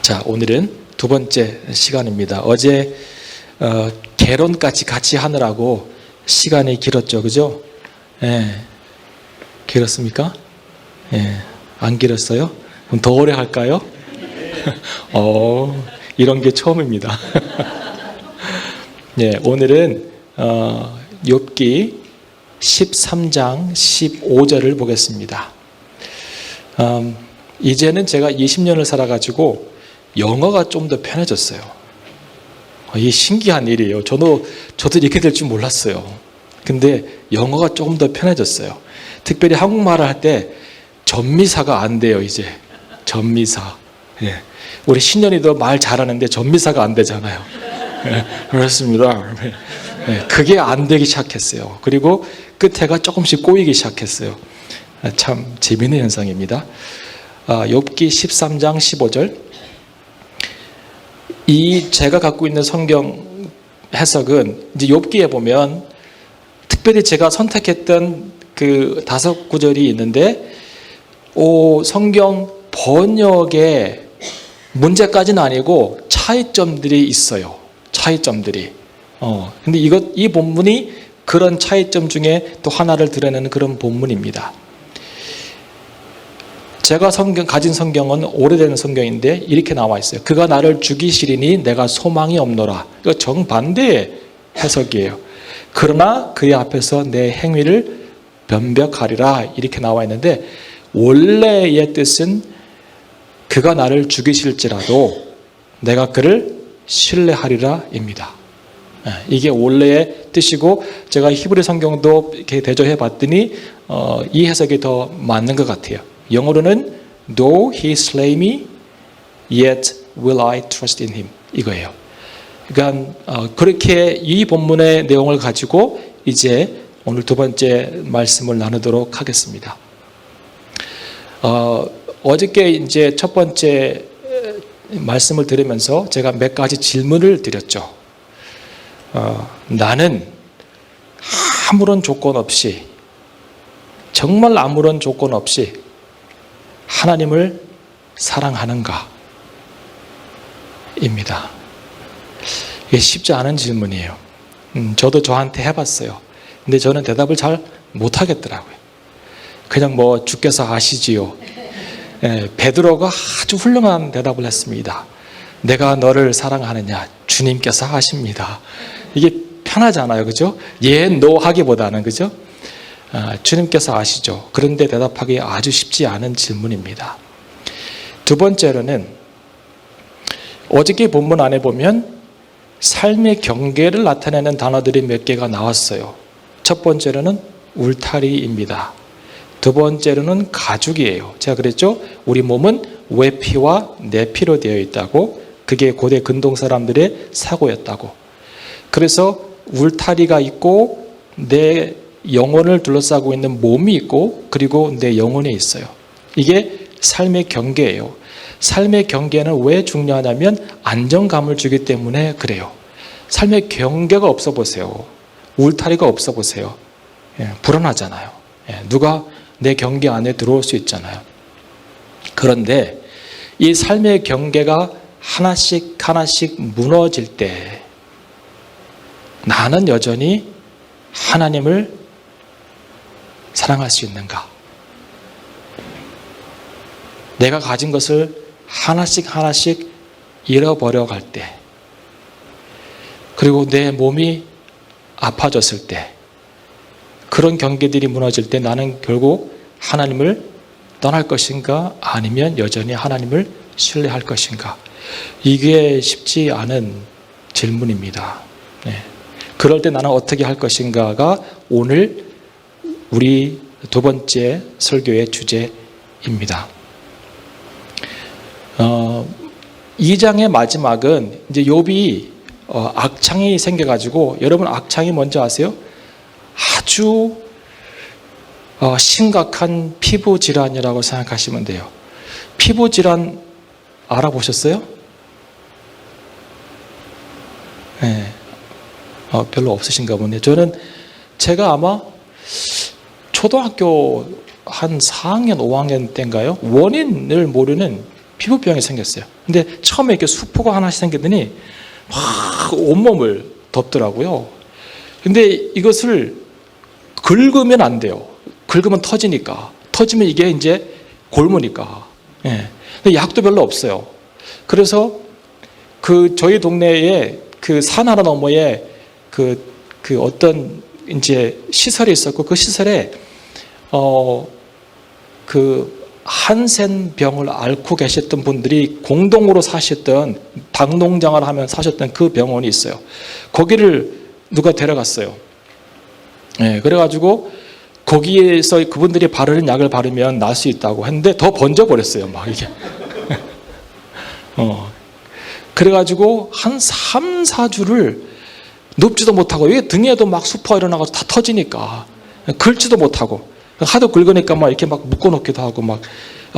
자, 오늘은 두 번째 시간입니다. 어제 개론까지 같이 하느라고 시간이 길었죠, 그죠? 예, 길었습니까? 예, 안 길었어요? 그럼 더 오래 할까요? 이런 게 처음입니다. 예, 오늘은 욥기 13장 15절을 보겠습니다. 이제는 제가 20년을 살아가지고 영어가 좀 더 편해졌어요. 이게 신기한 일이에요. 저도 이렇게 될 줄 몰랐어요. 근데 영어가 조금 더 편해졌어요. 특별히 한국말을 할 때 전미사가 안 돼요, 이제. 전미사. 예. 우리 신년이도 말 잘하는데 전미사가 안 되잖아요. 예, 그렇습니다. 예, 그게 안 되기 시작했어요. 그리고 끝에가 조금씩 꼬이기 시작했어요. 참 재미있는 현상입니다. 욥기 13장 15절. 제가 갖고 있는 성경 해석은 이제 욥기에 보면 특별히 제가 선택했던 그 5구절이 있는데 성경 번역에 문제까지는 아니고 차이점들이 있어요. 차이점들이. 근데 이 본문이 그런 차이점 중에 또 하나를 드러내는 그런 본문입니다. 제가 가진 성경은 오래된 성경인데 이렇게 나와 있어요. 그가 나를 죽이시리니 내가 소망이 없노라. 이거 정반대의 해석이에요. 그러나 그의 앞에서 내 행위를 변벽하리라 이렇게 나와 있는데 원래의 뜻은 그가 나를 죽이실지라도 내가 그를 신뢰하리라 입니다. 이게 원래의 뜻이고 제가 히브리 성경도 이렇게 대조해 봤더니 이 해석이 더 맞는 것 같아요. 영어로는 Though he slay me, yet will I trust in him. 이거예요. 그러니까 그렇게 이 본문의 내용을 가지고 이제 오늘 두 번째 말씀을 나누도록 하겠습니다. 어저께 이제 첫 번째 말씀을 들으면서 제가 몇 가지 질문을 드렸죠. 나는 아무런 조건 없이, 정말 아무런 조건 없이 하나님을 사랑하는가? 입니다. 이게 쉽지 않은 질문이에요. 저도 저한테 해봤어요. 근데 저는 대답을 잘 못하겠더라고요. 그냥 주께서 아시지요. 베드로가 아주 훌륭한 대답을 했습니다. 내가 너를 사랑하느냐? 주님께서 아십니다. 이게 편하잖아요, 그죠? 예, 노 하기보다는, 그죠? 주님께서 아시죠. 그런데 대답하기 아주 쉽지 않은 질문입니다. 두 번째로는 어저께 본문 안에 보면 삶의 경계를 나타내는 단어들이 몇 개가 나왔어요. 첫 번째로는 울타리입니다. 두 번째로는 가죽이에요. 제가 그랬죠? 우리 몸은 외피와 내피로 되어 있다고. 그게 고대 근동 사람들의 사고였다고. 그래서 울타리가 있고 내 영혼을 둘러싸고 있는 몸이 있고 그리고 내 영혼이 있어요. 이게 삶의 경계예요. 삶의 경계는 왜 중요하냐면 안정감을 주기 때문에 그래요. 삶의 경계가 없어 보세요. 울타리가 없어 보세요. 불안하잖아요. 누가 내 경계 안에 들어올 수 있잖아요. 그런데 이 삶의 경계가 하나씩 무너질 때 나는 여전히 하나님을 사랑할 수 있는가? 내가 가진 것을 하나씩 잃어버려 갈 때, 그리고 내 몸이 아파졌을 때, 그런 경계들이 무너질 때 나는 결국 하나님을 떠날 것인가? 아니면 여전히 하나님을 신뢰할 것인가? 이게 쉽지 않은 질문입니다. 그럴 때 나는 어떻게 할 것인가가 오늘 우리 두 번째 설교의 주제입니다. 2장의 마지막은 이제 욥이 악창이 생겨가지고, 여러분 악창이 뭔지 아세요? 아주 심각한 피부 질환이라고 생각하시면 돼요. 피부 질환 알아보셨어요? 네. 별로 없으신가 보네요. 제가 아마 초등학교 한 4학년, 5학년 때인가요? 원인을 모르는 피부병이 생겼어요. 근데 처음에 이렇게 수포가 하나씩 생기더니 막 온몸을 덮더라고요. 근데 이것을 긁으면 안 돼요. 긁으면 터지니까. 터지면 이게 이제 골무니까. 예. 근데 약도 별로 없어요. 그래서 저희 동네에 그 산 하나 너머에 그 어떤 이제 시설이 있었고, 그 시설에 그 한센병을 앓고 계셨던 분들이 공동으로 사셨던, 닭농장을 하면 사셨던 그 병원이 있어요. 거기를 누가 데려갔어요. 예, 그래가지고 거기에서 그분들이 바르는 약을 바르면 날 수 있다고 했는데 더 번져버렸어요, 막 이게. 그래가지고 한 3, 4주를 눕지도 못하고, 이게 등에도 막 수포가 일어나가지고 다 터지니까 긁지도 못하고, 하도 긁으니까 막 이렇게 막 묶어놓기도 하고 막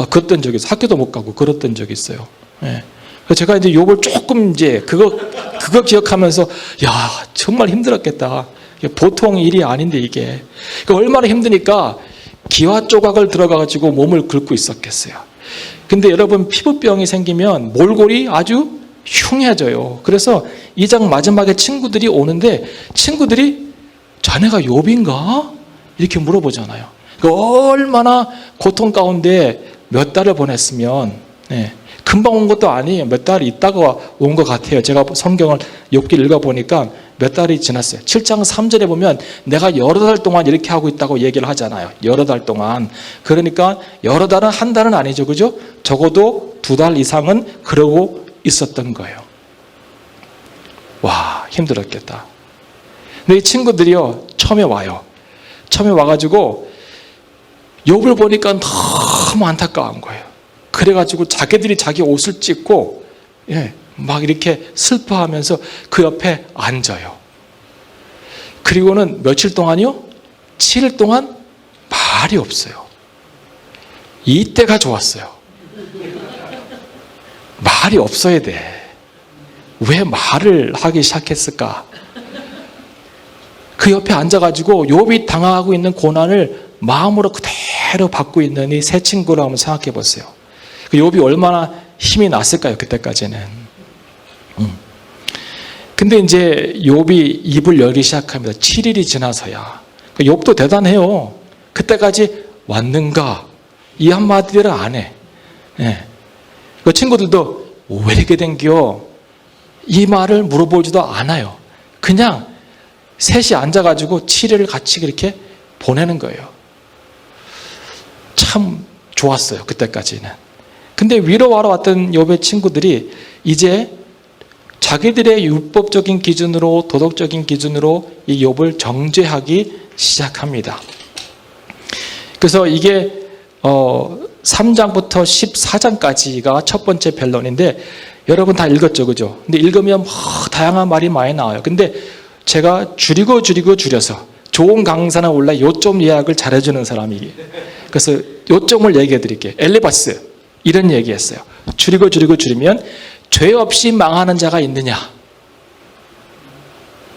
그랬던 적이 있어요. 학교도 못 가고 그랬던 적이 있어요. 예. 제가 이제 욥을 조금 이제 그거 기억하면서, 야, 정말 힘들었겠다. 보통 일이 아닌데 이게. 그러니까 얼마나 힘드니까 기와 조각을 들어가가지고 몸을 긁고 있었겠어요. 근데 여러분, 피부병이 생기면 몰골이 아주 흉해져요. 그래서 2장 마지막에 친구들이 오는데, 친구들이 자네가 욥인가? 이렇게 물어보잖아요. 얼마나 고통 가운데 몇 달을 보냈으면, 네, 금방 온 것도 아니에요. 몇 달 있다가 온 것 같아요. 제가 성경을 욥기를 읽어보니까 몇 달이 지났어요. 7장 3절에 보면 내가 여러 달 동안 이렇게 하고 있다고 얘기를 하잖아요. 여러 달 동안. 그러니까 여러 달은 한 달은 아니죠. 그죠? 적어도 2달 이상은 그러고 있었던 거예요. 와, 힘들었겠다. 근데 이 친구들이요, 처음에 와요. 처음에 와가지고 욥을 보니까 너무 안타까운 거예요. 그래가지고 자기들이 자기 옷을 찢고, 예, 막 이렇게 슬퍼하면서 그 옆에 앉아요. 그리고는 며칠 동안이요? 7일 동안 말이 없어요. 이때가 좋았어요. 말이 없어야 돼. 왜 말을 하기 시작했을까? 그 옆에 앉아가지고 욥이 당하고 있는 고난을 마음으로 그대로 받고 있는 이 세 친구를 한번 생각해 보세요. 욥이 얼마나 힘이 났을까요? 그때까지는. 근데 이제 욥이 입을 열기 시작합니다. 7일이 지나서야. 욥도 대단해요. 그때까지 왔는가? 이 한마디를 안 해. 예. 그 친구들도 왜 이렇게 된겨? 이 말을 물어보지도 않아요. 그냥 셋이 앉아가지고 7일을 같이 이렇게 보내는 거예요. 참 좋았어요. 그때까지는. 근데 위로하러 왔던 욥의 친구들이 이제 자기들의 율법적인 기준으로, 도덕적인 기준으로 이 욥을 정죄하기 시작합니다. 그래서 이게 3장부터 14장까지가 첫 번째 변론인데, 여러분 다 읽었죠, 그죠? 근데 읽으면 다양한 말이 많이 나와요. 근데 제가 줄여서, 좋은 강사는 원래 요점 예약을 잘해주는 사람이, 그래서 요점을 얘기해 드릴게요. 엘리바스 이런 얘기했어요. 줄이면, 죄 없이 망하는 자가 있느냐?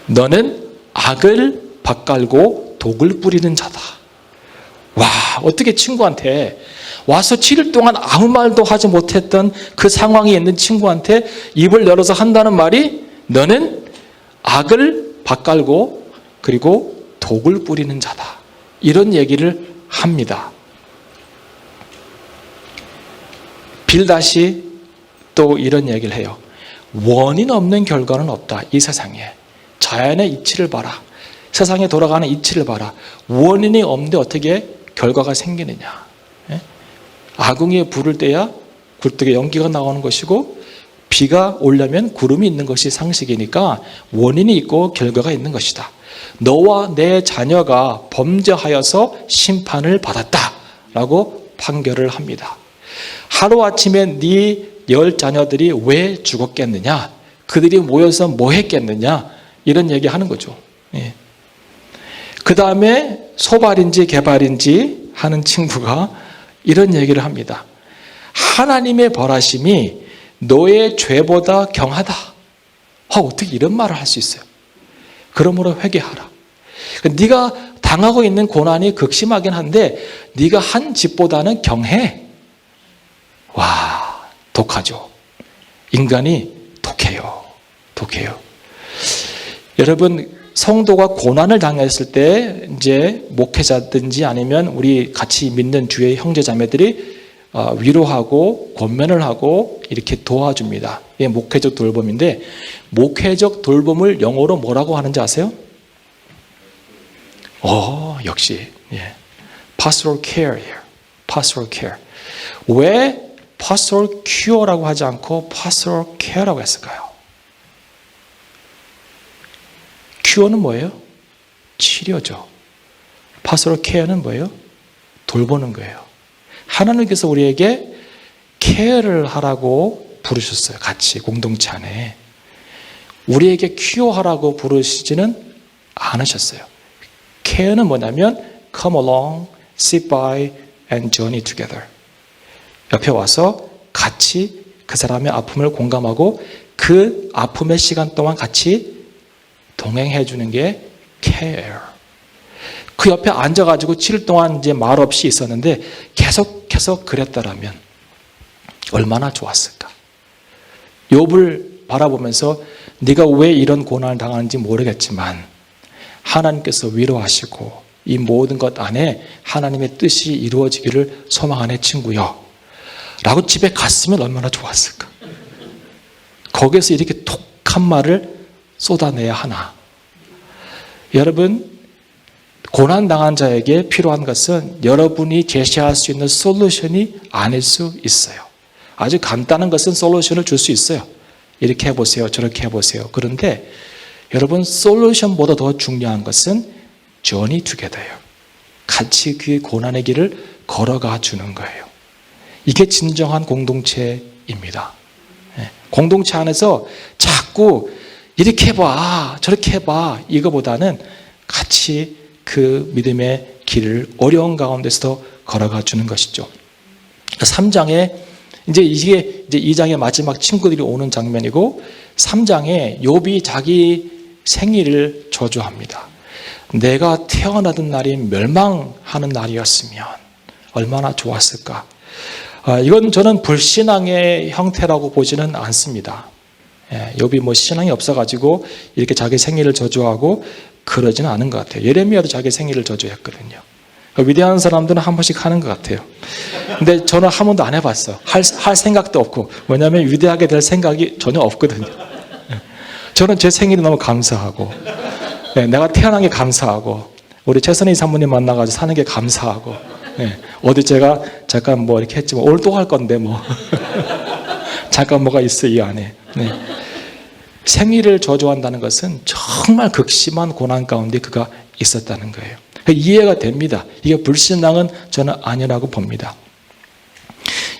너는 악을 밭갈고 독을 뿌리는 자다. 와, 어떻게 친구한테 와서 7일 동안 아무 말도 하지 못했던 그 상황에 있는 친구한테 입을 열어서 한다는 말이, 너는 악을 밭갈고 그리고 독을 뿌리는 자다. 이런 얘기를 합니다. 빌닷이 또 이런 얘기를 해요. 원인 없는 결과는 없다. 이 세상에. 자연의 이치를 봐라. 세상에 돌아가는 이치를 봐라. 원인이 없는데 어떻게 결과가 생기느냐. 아궁이에 불을 떼야 굴뚝에 연기가 나오는 것이고, 비가 오려면 구름이 있는 것이 상식이니까 원인이 있고 결과가 있는 것이다. 너와 내 자녀가 범죄하여서 심판을 받았다 라고 판결을 합니다. 하루아침에 네 10자녀들이 왜 죽었겠느냐, 그들이 모여서 뭐 했겠느냐, 이런 얘기 하는 거죠. 예. 그 다음에 소발인지 개발인지 하는 친구가 이런 얘기를 합니다. 하나님의 벌하심이 너의 죄보다 경하다. 어떻게 이런 말을 할 수 있어요? 그러므로 회개하라. 네가 당하고 있는 고난이 극심하긴 한데 네가 한 집보다는 경해. 와, 독하죠. 인간이 독해요. 독해요. 여러분, 성도가 고난을 당했을 때 이제 목회자든지 아니면 우리 같이 믿는 주의 형제 자매들이 위로하고 권면을 하고 이렇게 도와줍니다. 이게 목회적 돌봄인데, 목회적 돌봄을 영어로 뭐라고 하는지 아세요? 역시 pastoral care예요. pastoral care. 왜 pastoral cure라고 하지 않고 pastoral care라고 했을까요? cure는 뭐예요? 치료죠. pastoral care는 뭐예요? 돌보는 거예요. 하나님께서 우리에게 케어를 하라고 부르셨어요. 같이 공동체 안에. 우리에게 큐어하라고 부르시지는 않으셨어요. 케어는 뭐냐면 come along, sit by and journey together. 옆에 와서 같이 그 사람의 아픔을 공감하고 그 아픔의 시간 동안 같이 동행해 주는 게 care. 그 옆에 앉아가지고 7일 동안 이제 말 없이 있었는데 계속해서 그랬다라면 얼마나 좋았을까. 욥을 바라보면서 네가 왜 이런 고난을 당하는지 모르겠지만 하나님께서 위로하시고 이 모든 것 안에 하나님의 뜻이 이루어지기를 소망하네 친구여 라고 집에 갔으면 얼마나 좋았을까. 거기서 이렇게 톡한 말을 쏟아내야 하나. 여러분, 고난당한 자에게 필요한 것은 여러분이 제시할 수 있는 솔루션이 아닐 수 있어요. 아주 간단한 것은 솔루션을 줄 수 있어요. 이렇게 해보세요. 저렇게 해보세요. 그런데 여러분, 솔루션보다 더 중요한 것은 journey together예요. 같이 그 고난의 길을 걸어가 주는 거예요. 이게 진정한 공동체입니다. 공동체 안에서 자꾸 이렇게 해봐, 저렇게 해봐 이거보다는 같이 그 믿음의 길을 어려운 가운데서도 걸어가 주는 것이죠. 3장에 이게 2장의 마지막 친구들이 오는 장면이고 3장에 욥이 자기 생일을 저주합니다. 내가 태어나던 날이 멸망하는 날이었으면 얼마나 좋았을까. 이건 저는 불신앙의 형태라고 보지는 않습니다. 욥이 뭐 신앙이 없어가지고 이렇게 자기 생일을 저주하고 그러지는 않은 것 같아요. 예레미야도 자기 생일을 저주했거든요. 위대한 사람들은 한 번씩 하는 것 같아요. 근데 저는 한 번도 안 해봤어요. 할 생각도 없고. 왜냐하면 위대하게 될 생각이 전혀 없거든요. 저는 제 생일이 너무 감사하고 내가 태어난 게 감사하고 우리 최선희 사모님 만나가지고 사는 게 감사하고 어디 제가 잠깐 뭐 이렇게 했지만 오늘 또 할 건데 뭐 잠깐 뭐가 있어 이 안에. 생일을 저주한다는 것은 정말 극심한 고난 가운데 그가 있었다는 거예요. 이해가 됩니다. 이게 불신앙은 저는 아니라고 봅니다.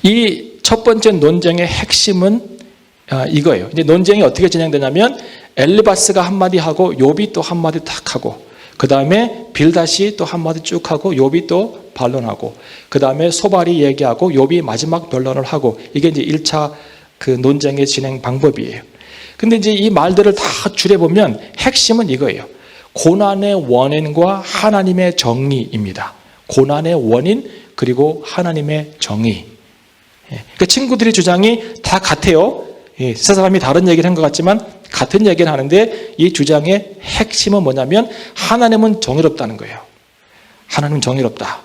이 첫 번째 논쟁의 핵심은 이거예요. 이제 논쟁이 어떻게 진행되냐면 엘리바스가 한마디 하고 욥이 또 한마디 탁 하고 그 다음에 빌닷이 또 한마디 쭉 하고 욥이 또 반론하고 그 다음에 소발이 얘기하고 욥이 마지막 변론을 하고 이게 이제 1차 그 논쟁의 진행 방법이에요. 근데 이제 이 말들을 다 줄여보면 핵심은 이거예요. 고난의 원인과 하나님의 정의입니다. 고난의 원인 그리고 하나님의 정의. 그러니까 친구들의 주장이 다 같아요. 세 사람이 다른 얘기를 한 것 같지만 같은 얘기를 하는데 이 주장의 핵심은 뭐냐면 하나님은 정의롭다는 거예요. 하나님은 정의롭다.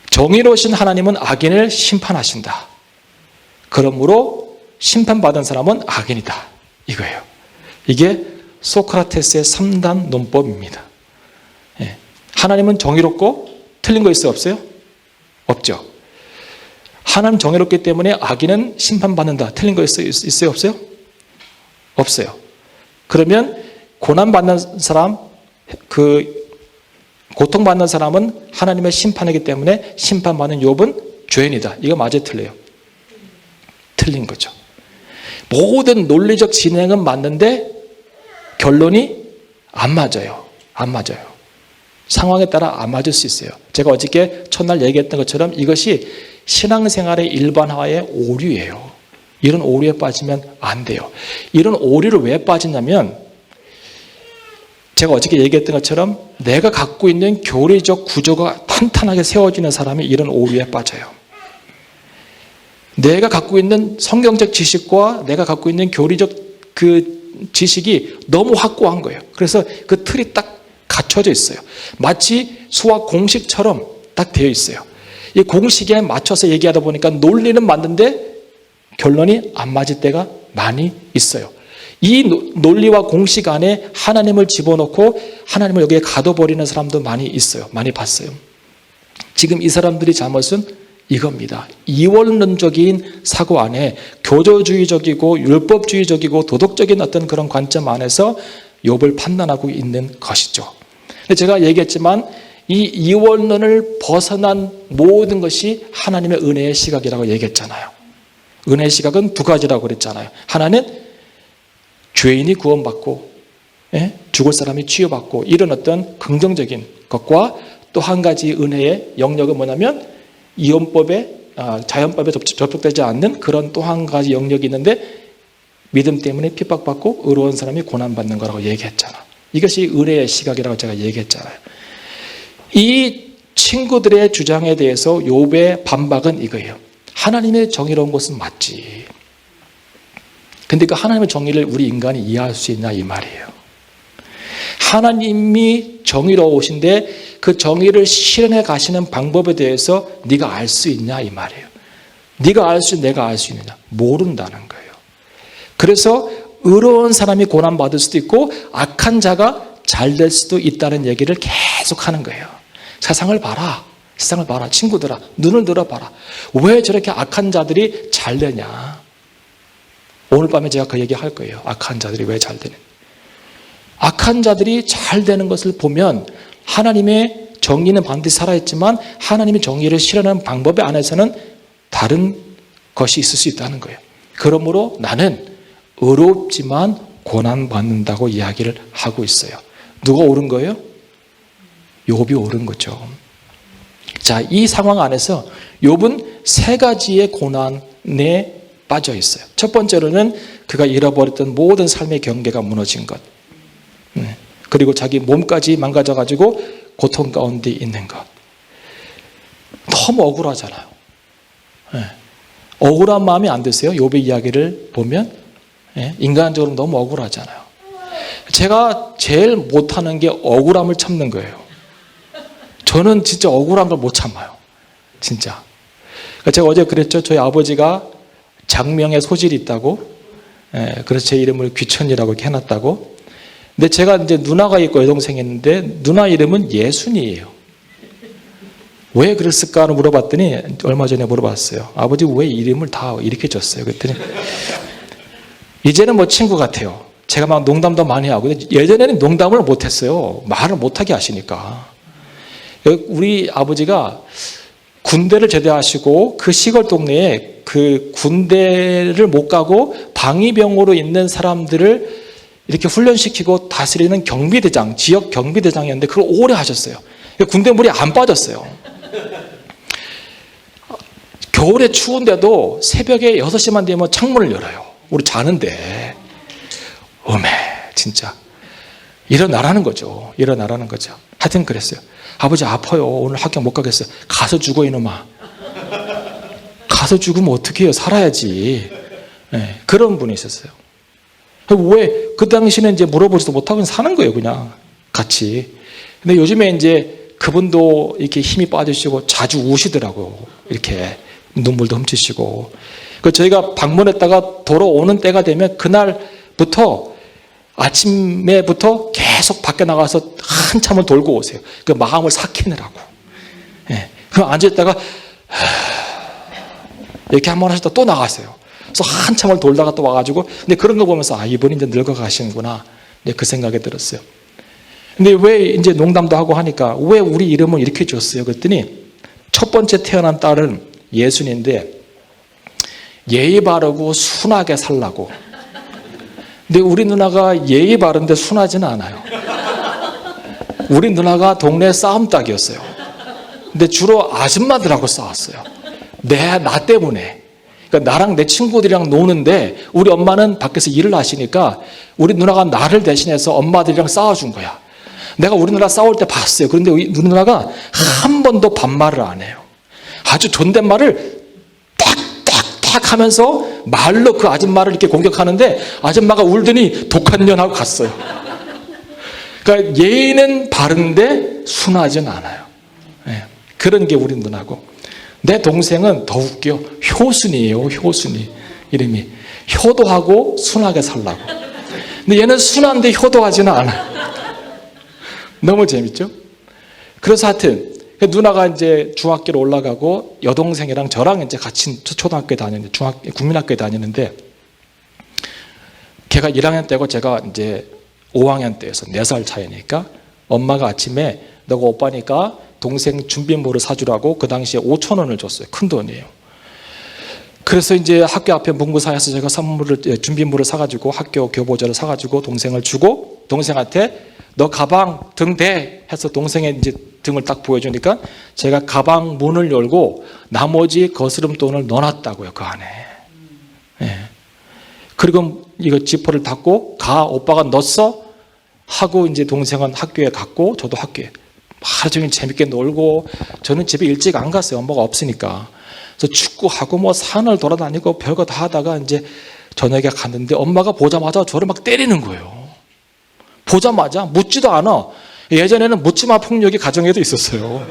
정의로우신 하나님은 악인을 심판하신다. 그러므로 심판받은 사람은 악인이다. 이거예요. 이게 소크라테스의 3단 논법입니다. 하나님은 정의롭고 틀린 거 있어요? 없어요? 없죠. 하나님 정의롭기 때문에 악인은 심판받는다. 틀린 거 있어요? 없어요? 없어요. 그러면 고난받는 사람, 고통받는 사람은 하나님의 심판이기 때문에 심판받는 욥은 죄인이다. 이거 맞아요? 틀려요? 틀린 거죠. 모든 논리적 진행은 맞는데 결론이 안 맞아요. 안 맞아요. 상황에 따라 안 맞을 수 있어요. 제가 어저께 첫날 얘기했던 것처럼 이것이 신앙생활의 일반화의 오류예요. 이런 오류에 빠지면 안 돼요. 이런 오류를 왜 빠지냐면 제가 어저께 얘기했던 것처럼 내가 갖고 있는 교리적 구조가 탄탄하게 세워지는 사람이 이런 오류에 빠져요. 내가 갖고 있는 성경적 지식과 내가 갖고 있는 교리적 그 지식이 너무 확고한 거예요. 그래서 그 틀이 딱 갖춰져 있어요. 마치 수학 공식처럼 딱 되어 있어요. 이 공식에 맞춰서 얘기하다 보니까 논리는 맞는데 결론이 안 맞을 때가 많이 있어요. 이 논리와 공식 안에 하나님을 집어넣고 하나님을 여기에 가둬버리는 사람도 많이 있어요. 많이 봤어요. 지금 이 사람들이 잘못은 이겁니다. 이원론적인 사고 안에 교조주의적이고 율법주의적이고 도덕적인 어떤 그런 관점 안에서 욥을 판단하고 있는 것이죠. 제가 얘기했지만 이 이원론을 벗어난 모든 것이 하나님의 은혜의 시각이라고 얘기했잖아요. 은혜의 시각은 두 가지라고 그랬잖아요. 하나는 죄인이 구원받고 죽을 사람이 치유받고 이런 어떤 긍정적인 것과 또 한 가지 은혜의 영역은 뭐냐면 이혼법에 자연법에 접촉되지 않는 그런 또 한 가지 영역이 있는데 믿음 때문에 핍박받고 의로운 사람이 고난받는 거라고 얘기했잖아. 이것이 은혜의 시각이라고 제가 얘기했잖아요. 이 친구들의 주장에 대해서 욥의 반박은 이거예요. 하나님의 정의로운 것은 맞지. 근데 그 하나님의 정의를 우리 인간이 이해할 수 있냐 이 말이에요. 하나님이 정의로우신데 그 정의를 실현해 가시는 방법에 대해서 네가 알 수 있냐 이 말이에요. 네가 알 수, 내가 알 수 있느냐? 모른다는 거예요. 그래서 의로운 사람이 고난받을 수도 있고 악한 자가 잘 될 수도 있다는 얘기를 계속 하는 거예요. 세상을 봐라. 세상을 봐라. 친구들아, 눈을 들어봐라. 왜 저렇게 악한 자들이 잘 되냐? 오늘 밤에 제가 그 얘기 할 거예요. 악한 자들이 왜 잘 되는? 악한 자들이 잘 되는 것을 보면 하나님의 정의는 반드시 살아있지만 하나님의 정의를 실현하는 방법 안에서는 다른 것이 있을 수 있다는 거예요. 그러므로 나는 의롭지만 고난받는다고 이야기를 하고 있어요. 누가 옳은 거예요? 욥이 옳은 거죠. 자, 이 상황 안에서 욥은 세 가지의 고난에 빠져 있어요. 첫 번째로는 그가 잃어버렸던 모든 삶의 경계가 무너진 것. 그리고 자기 몸까지 망가져가지고 고통 가운데 있는 것. 너무 억울하잖아요. 억울한 마음이 안 드세요? 욥의 이야기를 보면 인간적으로 너무 억울하잖아요. 제가 제일 못하는 게 억울함을 참는 거예요. 저는 진짜 억울한 걸 못 참아요. 진짜. 제가 어제 그랬죠. 저희 아버지가 장명의 소질이 있다고. 그래서 제 이름을 귀천이라고 이렇게 해놨다고. 근데 제가 이제 누나가 있고 여동생이 있는데 누나 이름은 예순이에요. 왜 그랬을까를 물어봤더니 얼마 전에 물어봤어요. 아버지 왜 이름을 다 이렇게 줬어요? 그랬더니 이제는 뭐 친구 같아요. 제가 막 농담도 많이 하고 예전에는 농담을 못했어요. 말을 못하게 하시니까. 우리 아버지가 군대를 제대하시고 그 시골 동네에 그 군대를 못 가고 방위병으로 있는 사람들을 이렇게 훈련시키고 다스리는 경비대장, 지역 경비대장이었는데 그걸 오래 하셨어요. 군대 물이 안 빠졌어요. 겨울에 추운데도 새벽에 6시만 되면 창문을 열어요. 우리 자는데. 어메, 진짜. 일어나라는 거죠. 일어나라는 거죠. 하여튼 그랬어요. 아버지 아파요. 오늘 학교 못 가겠어요. 가서 죽어 이놈아. 가서 죽으면 어떻게 해요? 살아야지. 네, 그런 분이 있었어요. 왜 그 당시는 이제 물어보지도 못하고 사는 거예요. 그냥 같이. 근데 요즘에 이제 그분도 이렇게 힘이 빠지시고 자주 우시더라고요. 이렇게 눈물도 훔치시고. 저희가 방문했다가 돌아오는 때가 되면 그날부터 아침에부터 계속 밖에 나가서 한참을 돌고 오세요. 그 마음을 삭히느라고. 예. 그럼 앉아있다가 이렇게 한번 하셨다 또 나가세요. 그래서 한참을 돌다가 또 와가지고 근데 그런 거 보면서 아 이분이 이제 늙어가시는구나. 그 생각이 들었어요. 근데 왜 이제 농담도 하고 하니까 왜 우리 이름을 이렇게 줬어요? 그랬더니 첫 번째 태어난 딸은 예순인데 예의 바르고 순하게 살라고. 근데 우리 누나가 예의 바른데 순하지는 않아요. 우리 누나가 동네 싸움닭이었어요. 근데 주로 아줌마들하고 싸웠어요. 나 때문에. 그러니까 나랑 내 친구들이랑 노는데 우리 엄마는 밖에서 일을 하시니까 우리 누나가 나를 대신해서 엄마들이랑 싸워준 거야. 내가 우리 누나 싸울 때 봤어요. 그런데 우리 누나가 한 번도 반말을 안 해요. 아주 존댓말을 탁탁탁 막 하면서 말로 그 아줌마를 이렇게 공격하는데 아줌마가 울더니 독한 년 하고 갔어요. 그러니까 예의는 바른데 순하진 않아요. 예, 그런 게 우리 누나고. 내 동생은 더 웃겨. 효순이에요. 효순이. 이름이. 효도하고 순하게 살라고. 근데 얘는 순한데 효도하지는 않아요. 너무 재밌죠? 그래서 하여튼 누나가 이제 중학교로 올라가고 여동생이랑 저랑 이제 같이 초등학교에 다니는데 국민학교에 다니는데 걔가 1학년 때고 제가 이제 5학년 때여서 4살 차이니까 엄마가 아침에 너가 오빠니까 동생 준비물을 사주라고 그 당시에 5,000원을 줬어요. 큰 돈이에요. 그래서 이제 학교 앞에 문구사에서 제가 준비물을 사가지고 학교 교보제를 사가지고 동생을 주고 동생한테 너 가방 등 대 해서 동생의 이제 등을 딱 보여주니까 제가 가방 문을 열고 나머지 거스름돈을 넣어놨다고요. 그 안에. 예. 그리고 이거 지퍼를 닫고 가 오빠가 넣었어 하고 이제 동생은 학교에 갔고 저도 학교에 하루 종일 재밌게 놀고 저는 집에 일찍 안 갔어요. 엄마가 없으니까. 그래서 축구하고 뭐 산을 돌아다니고 별거 다 하다가 이제 저녁에 갔는데 엄마가 보자마자 저를 막 때리는 거예요. 보자마자 묻지도 않아. 예전에는 묻지마 폭력이 가정에도 있었어요.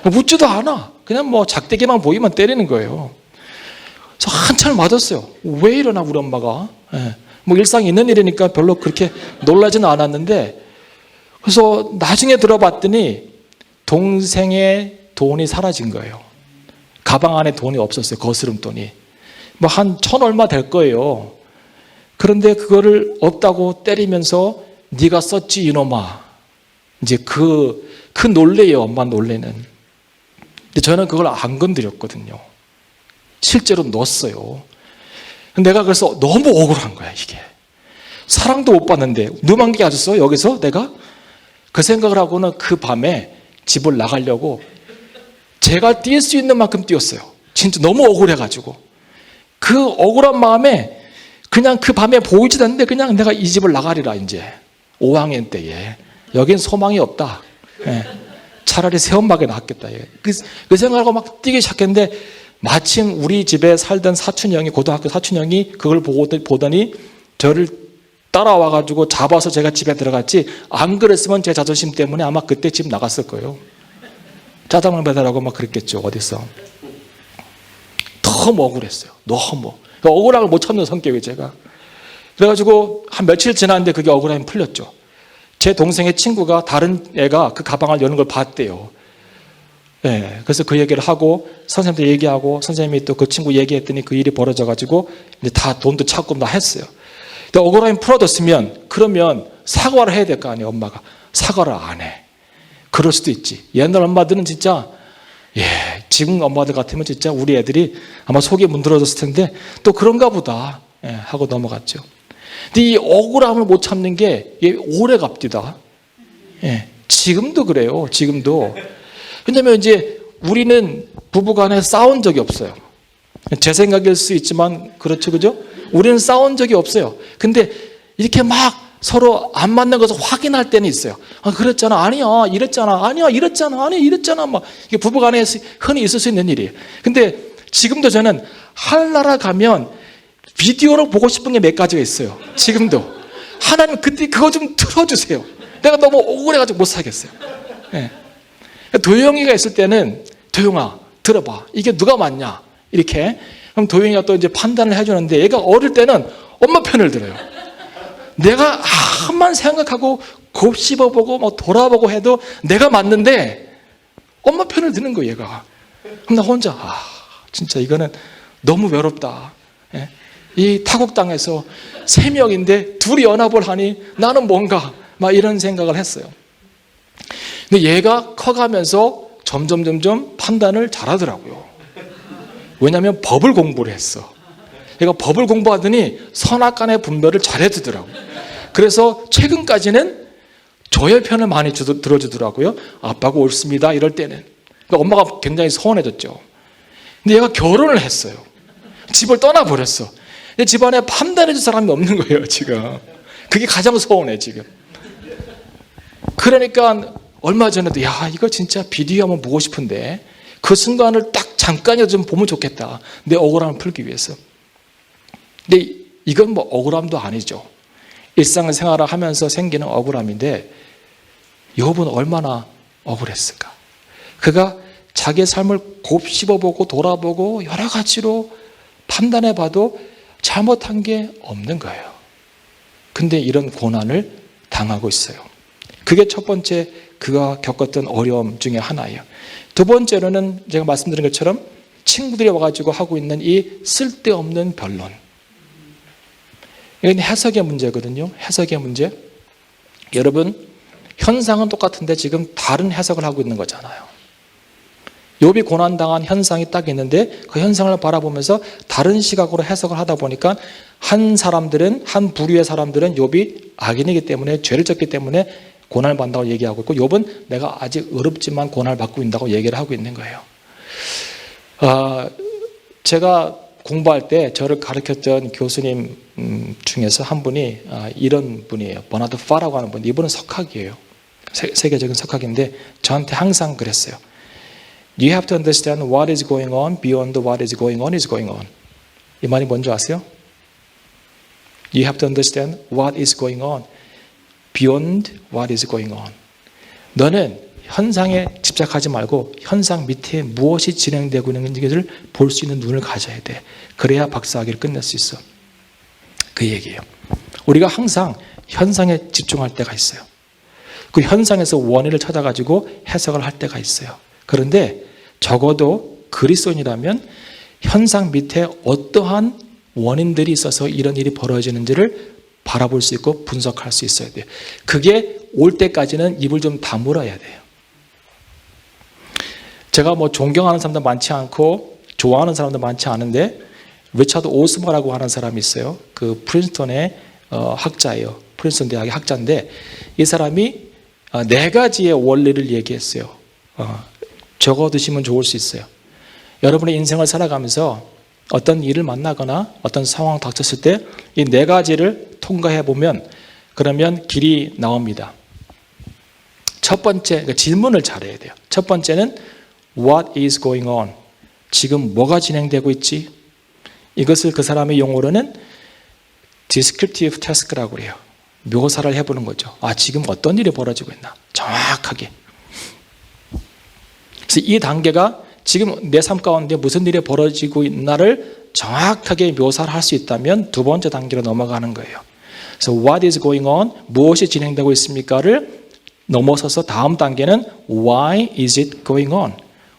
묻지도 않아. 그냥 뭐 작대기만 보이면 때리는 거예요. 그래서 한참 맞았어요. 왜 이러나 우리 엄마가. 예. 뭐 일상에 있는 일이니까 별로 그렇게 놀라지는 않았는데 그래서 나중에 들어봤더니 동생의 돈이 사라진 거예요. 가방 안에 돈이 없었어요. 거스름돈이. 뭐 한 1,000 얼마 될 거예요. 그런데 그거를 없다고 때리면서 네가 썼지 이놈아. 이제 그 놀래요. 엄마 놀래는. 근데 저는 그걸 안 건드렸거든요. 실제로 넣었어요. 내가 그래서 너무 억울한 거야 이게. 사랑도 못 받는데 너만 게 아셨어? 여기서 내가? 그 생각을 하고는 그 밤에 집을 나가려고 제가 뛸 수 있는 만큼 뛰었어요. 진짜 너무 억울해가지고. 그 억울한 마음에 그냥 그 밤에 보이지도 않는데 그냥 내가 이 집을 나가리라 이제. 5학년 때에. 여긴 소망이 없다. 예. 차라리 새엄마가 낫겠다. 예. 그 생각하고 막 뛰기 시작했는데 마침 우리 집에 살던 사촌형이 고등학교 사촌형이 그걸 보더니 저를 따라와가지고 잡아서 제가 집에 들어갔지 안 그랬으면 제 자존심 때문에 아마 그때 집 나갔을 거예요. 짜장면 배달하고 막 그랬겠죠. 어디서. 너무 억울했어요. 너무. 그러니까 억울함을 못 참는 성격이에요 제가. 그래가지고 한 며칠 지났는데 그게 억울함이 풀렸죠. 제 동생의 친구가 다른 애가 그 가방을 여는 걸 봤대요. 네, 그래서 그 얘기를 하고 선생님도 얘기하고 선생님이 또 그 친구 얘기했더니 그 일이 벌어져가지고 이제 다 돈도 찾고 다 했어요. 근데 억울함이 풀어졌으면 그러면 사과를 해야 될 거 아니에요. 엄마가. 사과를 안 해. 그럴 수도 있지. 옛날 엄마들은 진짜 지금 엄마들 같으면 진짜 우리 애들이 아마 속이 문드러졌을 텐데 또 그런가 보다 하고 넘어갔죠. 근데 이 억울함을 못 참는 게 오래 갑디다. 지금도 그래요. 지금도. 왜냐면 이제 우리는 부부간에 싸운 적이 없어요. 제 생각일 수 있지만 그렇죠, 그죠? 우리는 싸운 적이 없어요. 근데 이렇게 막 서로 안 맞는 것을 확인할 때는 있어요. 아, 그랬잖아. 아니야. 이랬잖아. 아니야. 이랬잖아. 아니야. 이랬잖아. 막 이게 부부간에 흔히 있을 수 있는 일이에요. 근데 지금도 저는 하늘나라 가면 비디오를 보고 싶은 게 몇 가지가 있어요. 지금도. 하나님 그때 그거 좀 틀어주세요. 내가 너무 억울해가지고 못 살겠어요. 네. 도영이가 있을 때는 도영아 들어봐. 이게 누가 맞냐. 이렇게. 그럼 도영이가 또 이제 판단을 해주는데 얘가 어릴 때는 엄마 편을 들어요. 내가 암만 생각하고 곱씹어보고 뭐 돌아보고 해도 내가 맞는데 엄마 편을 드는 거예요 얘가. 그럼 나 혼자 진짜 이거는 너무 외롭다. 예? 이 타국 땅에서 3명인데 둘이 연합을 하니 나는 뭔가 막 이런 생각을 했어요. 근데 얘가 커가면서 점점 판단을 잘하더라고요. 왜냐하면 법을 공부를 했어. 얘가 법을 공부하더니 선악간의 분별을 잘해주더라고요. 그래서 최근까지는 저의 편을 많이 들어주더라고요. 아빠가 옳습니다 이럴 때는. 그러니까 엄마가 굉장히 서운해졌죠. 근데 얘가 결혼을 했어요. 집을 떠나버렸어. 근데 집안에 판단해줄 사람이 없는 거예요 지금. 그게 가장 서운해 지금. 그러니까 얼마 전에도 이거 진짜 비디오 한번 보고 싶은데 그 순간을 딱 잠깐이라도 좀 보면 좋겠다. 내 억울함을 풀기 위해서. 근데 이건 뭐 억울함도 아니죠. 일상생활을 하면서 생기는 억울함인데 욥은 얼마나 억울했을까. 그가 자기의 삶을 곱씹어보고 돌아보고 여러 가지로 판단해봐도 잘못한 게 없는 거예요. 근데 이런 고난을 당하고 있어요. 그게 첫 번째 그가 겪었던 어려움 중에 하나예요. 두 번째로는 제가 말씀드린 것처럼 친구들이 와가지고 하고 있는 이 쓸데없는 변론. 이건 해석의 문제거든요. 해석의 문제. 여러분, 현상은 똑같은데 지금 다른 해석을 하고 있는 거잖아요. 욥이 고난당한 현상이 딱 있는데 그 현상을 바라보면서 다른 시각으로 해석을 하다 보니까 한 부류의 사람들은 욥이 악인이기 때문에 죄를 졌기 때문에 고난을 받는다고 얘기하고 있고 욥은 내가 아직 어렵지만 고난을 받고 있다고 얘기를 하고 있는 거예요. 제가 공부할 때 저를 가르쳤던 교수님 중에서 한 분이 이런 분이에요. 버나드 파라고 하는 분. 이분은 석학이에요. 세계적인 석학인데 저한테 항상 그랬어요. You have to understand what is going on beyond what is going on is going on. 이 말이 뭔지 아세요? You have to understand what is going on beyond what is going on. 너는 현상에 집착하지 말고 현상 밑에 무엇이 진행되고 있는지를 볼 수 있는 눈을 가져야 돼. 그래야 박사학위를 끝낼 수 있어. 그 얘기예요. 우리가 항상 현상에 집중할 때가 있어요. 그 현상에서 원인을 찾아가지고 해석을 할 때가 있어요. 그런데 적어도 그리스도인이라면 현상 밑에 어떠한 원인들이 있어서 이런 일이 벌어지는지를 바라볼 수 있고 분석할 수 있어야 돼요. 그게 올 때까지는 입을 좀 다물어야 돼요. 제가 뭐 존경하는 사람도 많지 않고 좋아하는 사람도 많지 않은데 리차드 오스머라고 하는 사람이 있어요. 그 프린스턴의 학자예요. 프린스턴 대학의 학자인데 이 사람이 네 가지의 원리를 얘기했어요. 적어두시면 좋을 수 있어요. 여러분의 인생을 살아가면서 어떤 일을 만나거나 어떤 상황 닥쳤을 때 이 네 가지를 통과해 보면 그러면 길이 나옵니다. 첫 번째, 질문을 잘해야 돼요. 첫 번째는 What is going on? 지금 뭐가 진행되고 있지? 이것을 그 사람의 용어로는 descriptive task라고 해요. 묘사를 해보는 거죠. 지금 어떤 일이 벌어지고 있나? 정확하게. 그래서 이 단계가 지금 내 삶 가운데 무슨 일이 벌어지고 있나를 정확하게 묘사를 할 수 있다면 두 번째 단계로 넘어가는 거예요. 그래서 what is going on? 무엇이 진행되고 있습니까를 넘어서서 다음 단계는 why is it going on?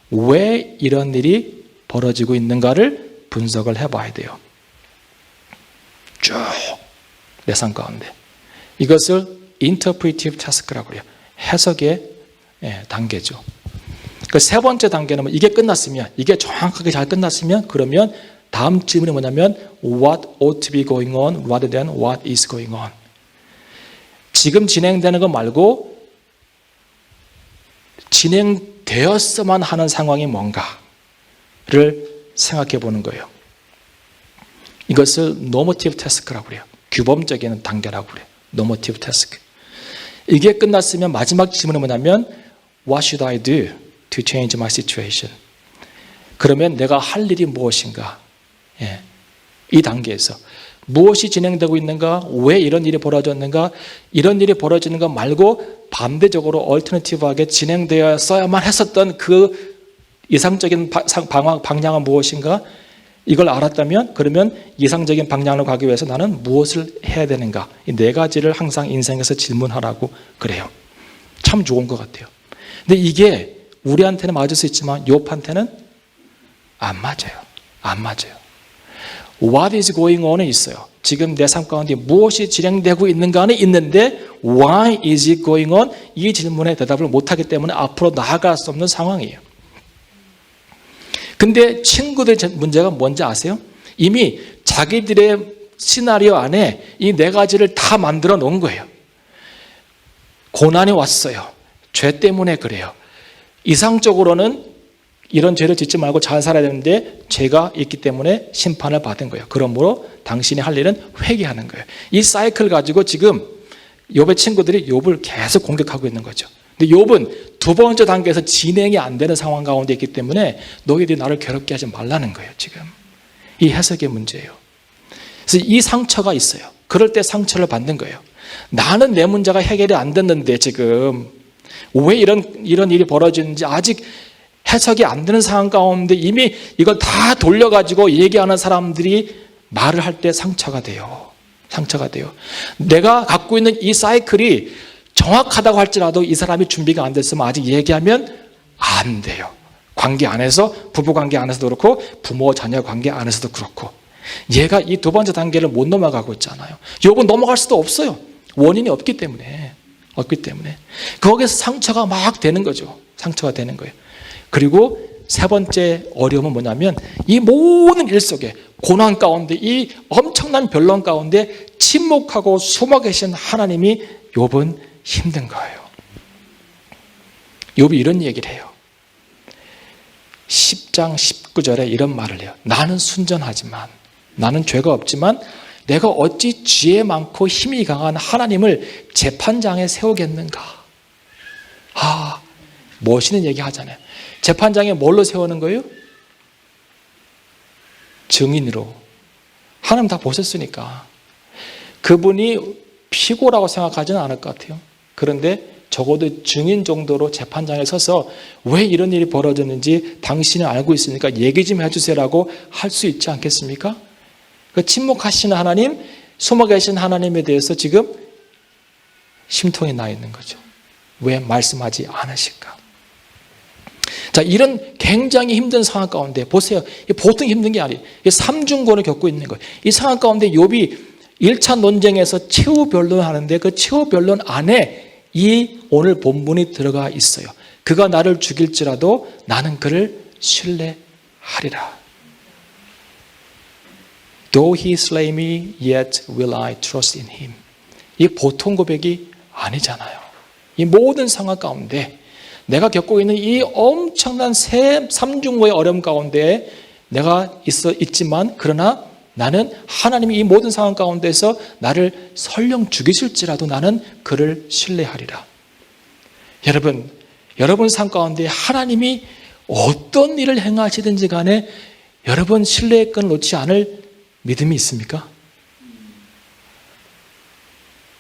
왜 이런 일이 벌어지고 있는가를 분석을 해봐야 돼요. 쭉 내 삶 가운데. 이것을 interpretive task라고 해요. 해석의 단계죠. 그 세 번째 단계는 이게 끝났으면, 이게 정확하게 잘 끝났으면 그러면 다음 질문이 뭐냐면 what ought to be going on rather than what is going on. 지금 진행되는 거 말고 진행되었어만 하는 상황이 뭔가를 생각해 보는 거예요. 이것을 normative task라고 그래요. 규범적인 단계라고 그래요. normative task. 이게 끝났으면 마지막 질문이 뭐냐면 What should I do to change my situation? 그러면 내가 할 일이 무엇인가? 이 단계에서 무엇이 진행되고 있는가? 왜 이런 일이 벌어졌는가? 이런 일이 벌어지는 것 말고 반대적으로 얼터너티브하게 진행되었어야만 했었던 그 이상적인 방향은 무엇인가? 이걸 알았다면 그러면 이상적인 방향으로 가기 위해서 나는 무엇을 해야 되는가? 이 네 가지를 항상 인생에서 질문하라고 그래요. 참 좋은 것 같아요. 근데 이게 우리한테는 맞을 수 있지만 욥한테는 안 맞아요. 안 맞아요. What is going on은 있어요. 지금 내 삶 가운데 무엇이 진행되고 있는가는 있는데 Why is it going on? 이 질문에 대답을 못하기 때문에 앞으로 나아갈 수 없는 상황이에요. 근데 친구들의 문제가 뭔지 아세요? 이미 자기들의 시나리오 안에 이 네 가지를 다 만들어 놓은 거예요. 고난이 왔어요. 죄 때문에 그래요. 이상적으로는 이런 죄를 짓지 말고 잘 살아야 되는데 죄가 있기 때문에 심판을 받은 거예요. 그러므로 당신이 할 일은 회개하는 거예요. 이 사이클 가지고 지금 욥의 친구들이 욥을 계속 공격하고 있는 거죠. 근데 욥은 두 번째 단계에서 진행이 안 되는 상황 가운데 있기 때문에 너희들이 나를 괴롭게 하지 말라는 거예요. 지금 이 해석의 문제예요. 그래서 이 상처가 있어요. 그럴 때 상처를 받는 거예요. 나는 내 문제가 해결이 안 됐는데 지금 왜 이런 일이 벌어지는지 아직 해석이 안 되는 상황 가운데 이미 이걸 다 돌려가지고 얘기하는 사람들이 말을 할 때 상처가 돼요. 상처가 돼요. 내가 갖고 있는 이 사이클이 정확하다고 할지라도 이 사람이 준비가 안 됐으면 아직 얘기하면 안 돼요. 관계 안에서, 부부 관계 안에서도 그렇고 부모 자녀 관계 안에서도 그렇고 얘가 이 두 번째 단계를 못 넘어가고 있잖아요. 욥은 넘어갈 수도 없어요. 원인이 없기 때문에. 거기서 상처가 막 되는 거죠. 상처가 되는 거예요. 그리고 세 번째 어려움은 뭐냐면 이 모든 일 속에 고난 가운데 이 엄청난 변론 가운데 침묵하고 숨어 계신 하나님이 욥은 힘든 거예요. 욥이 이런 얘기를 해요. 10장 19절에 이런 말을 해요. 나는 순전하지만, 나는 죄가 없지만 내가 어찌 지혜 많고 힘이 강한 하나님을 재판장에 세우겠는가. 멋있는 얘기 하잖아요. 재판장에 뭘로 세우는 거예요? 증인으로. 하나님 다 보셨으니까. 그분이 피고라고 생각하지는 않을 것 같아요. 그런데 적어도 증인 정도로 재판장에 서서 왜 이런 일이 벌어졌는지 당신이 알고 있으니까 얘기 좀 해주세요라고 할 수 있지 않겠습니까? 그 침묵하시는 하나님, 숨어 계신 하나님에 대해서 지금 심통이 나 있는 거죠. 왜 말씀하지 않으실까? 자, 이런 굉장히 힘든 상황 가운데 보세요. 보통 힘든 게 아니에요. 삼중고를 겪고 있는 거예요. 이 상황 가운데 욥이 1차 논쟁에서 최후 변론하는데 그 최후 변론 안에 이 오늘 본문이 들어가 있어요. 그가 나를 죽일지라도 나는 그를 신뢰하리라. Though he slay me, yet will I trust in him. 이 보통 고백이 아니잖아요. 이 모든 상황 가운데 내가 겪고 있는 이 엄청난 삼중고의 어려움 가운데 내가 있지만 그러나 나는 하나님이 이 모든 상황 가운데서 나를 설령 죽이실지라도 나는 그를 신뢰하리라. 여러분 삶 가운데 하나님이 어떤 일을 행하시든지 간에 여러분 신뢰의 끈을 놓지 않을 믿음이 있습니까?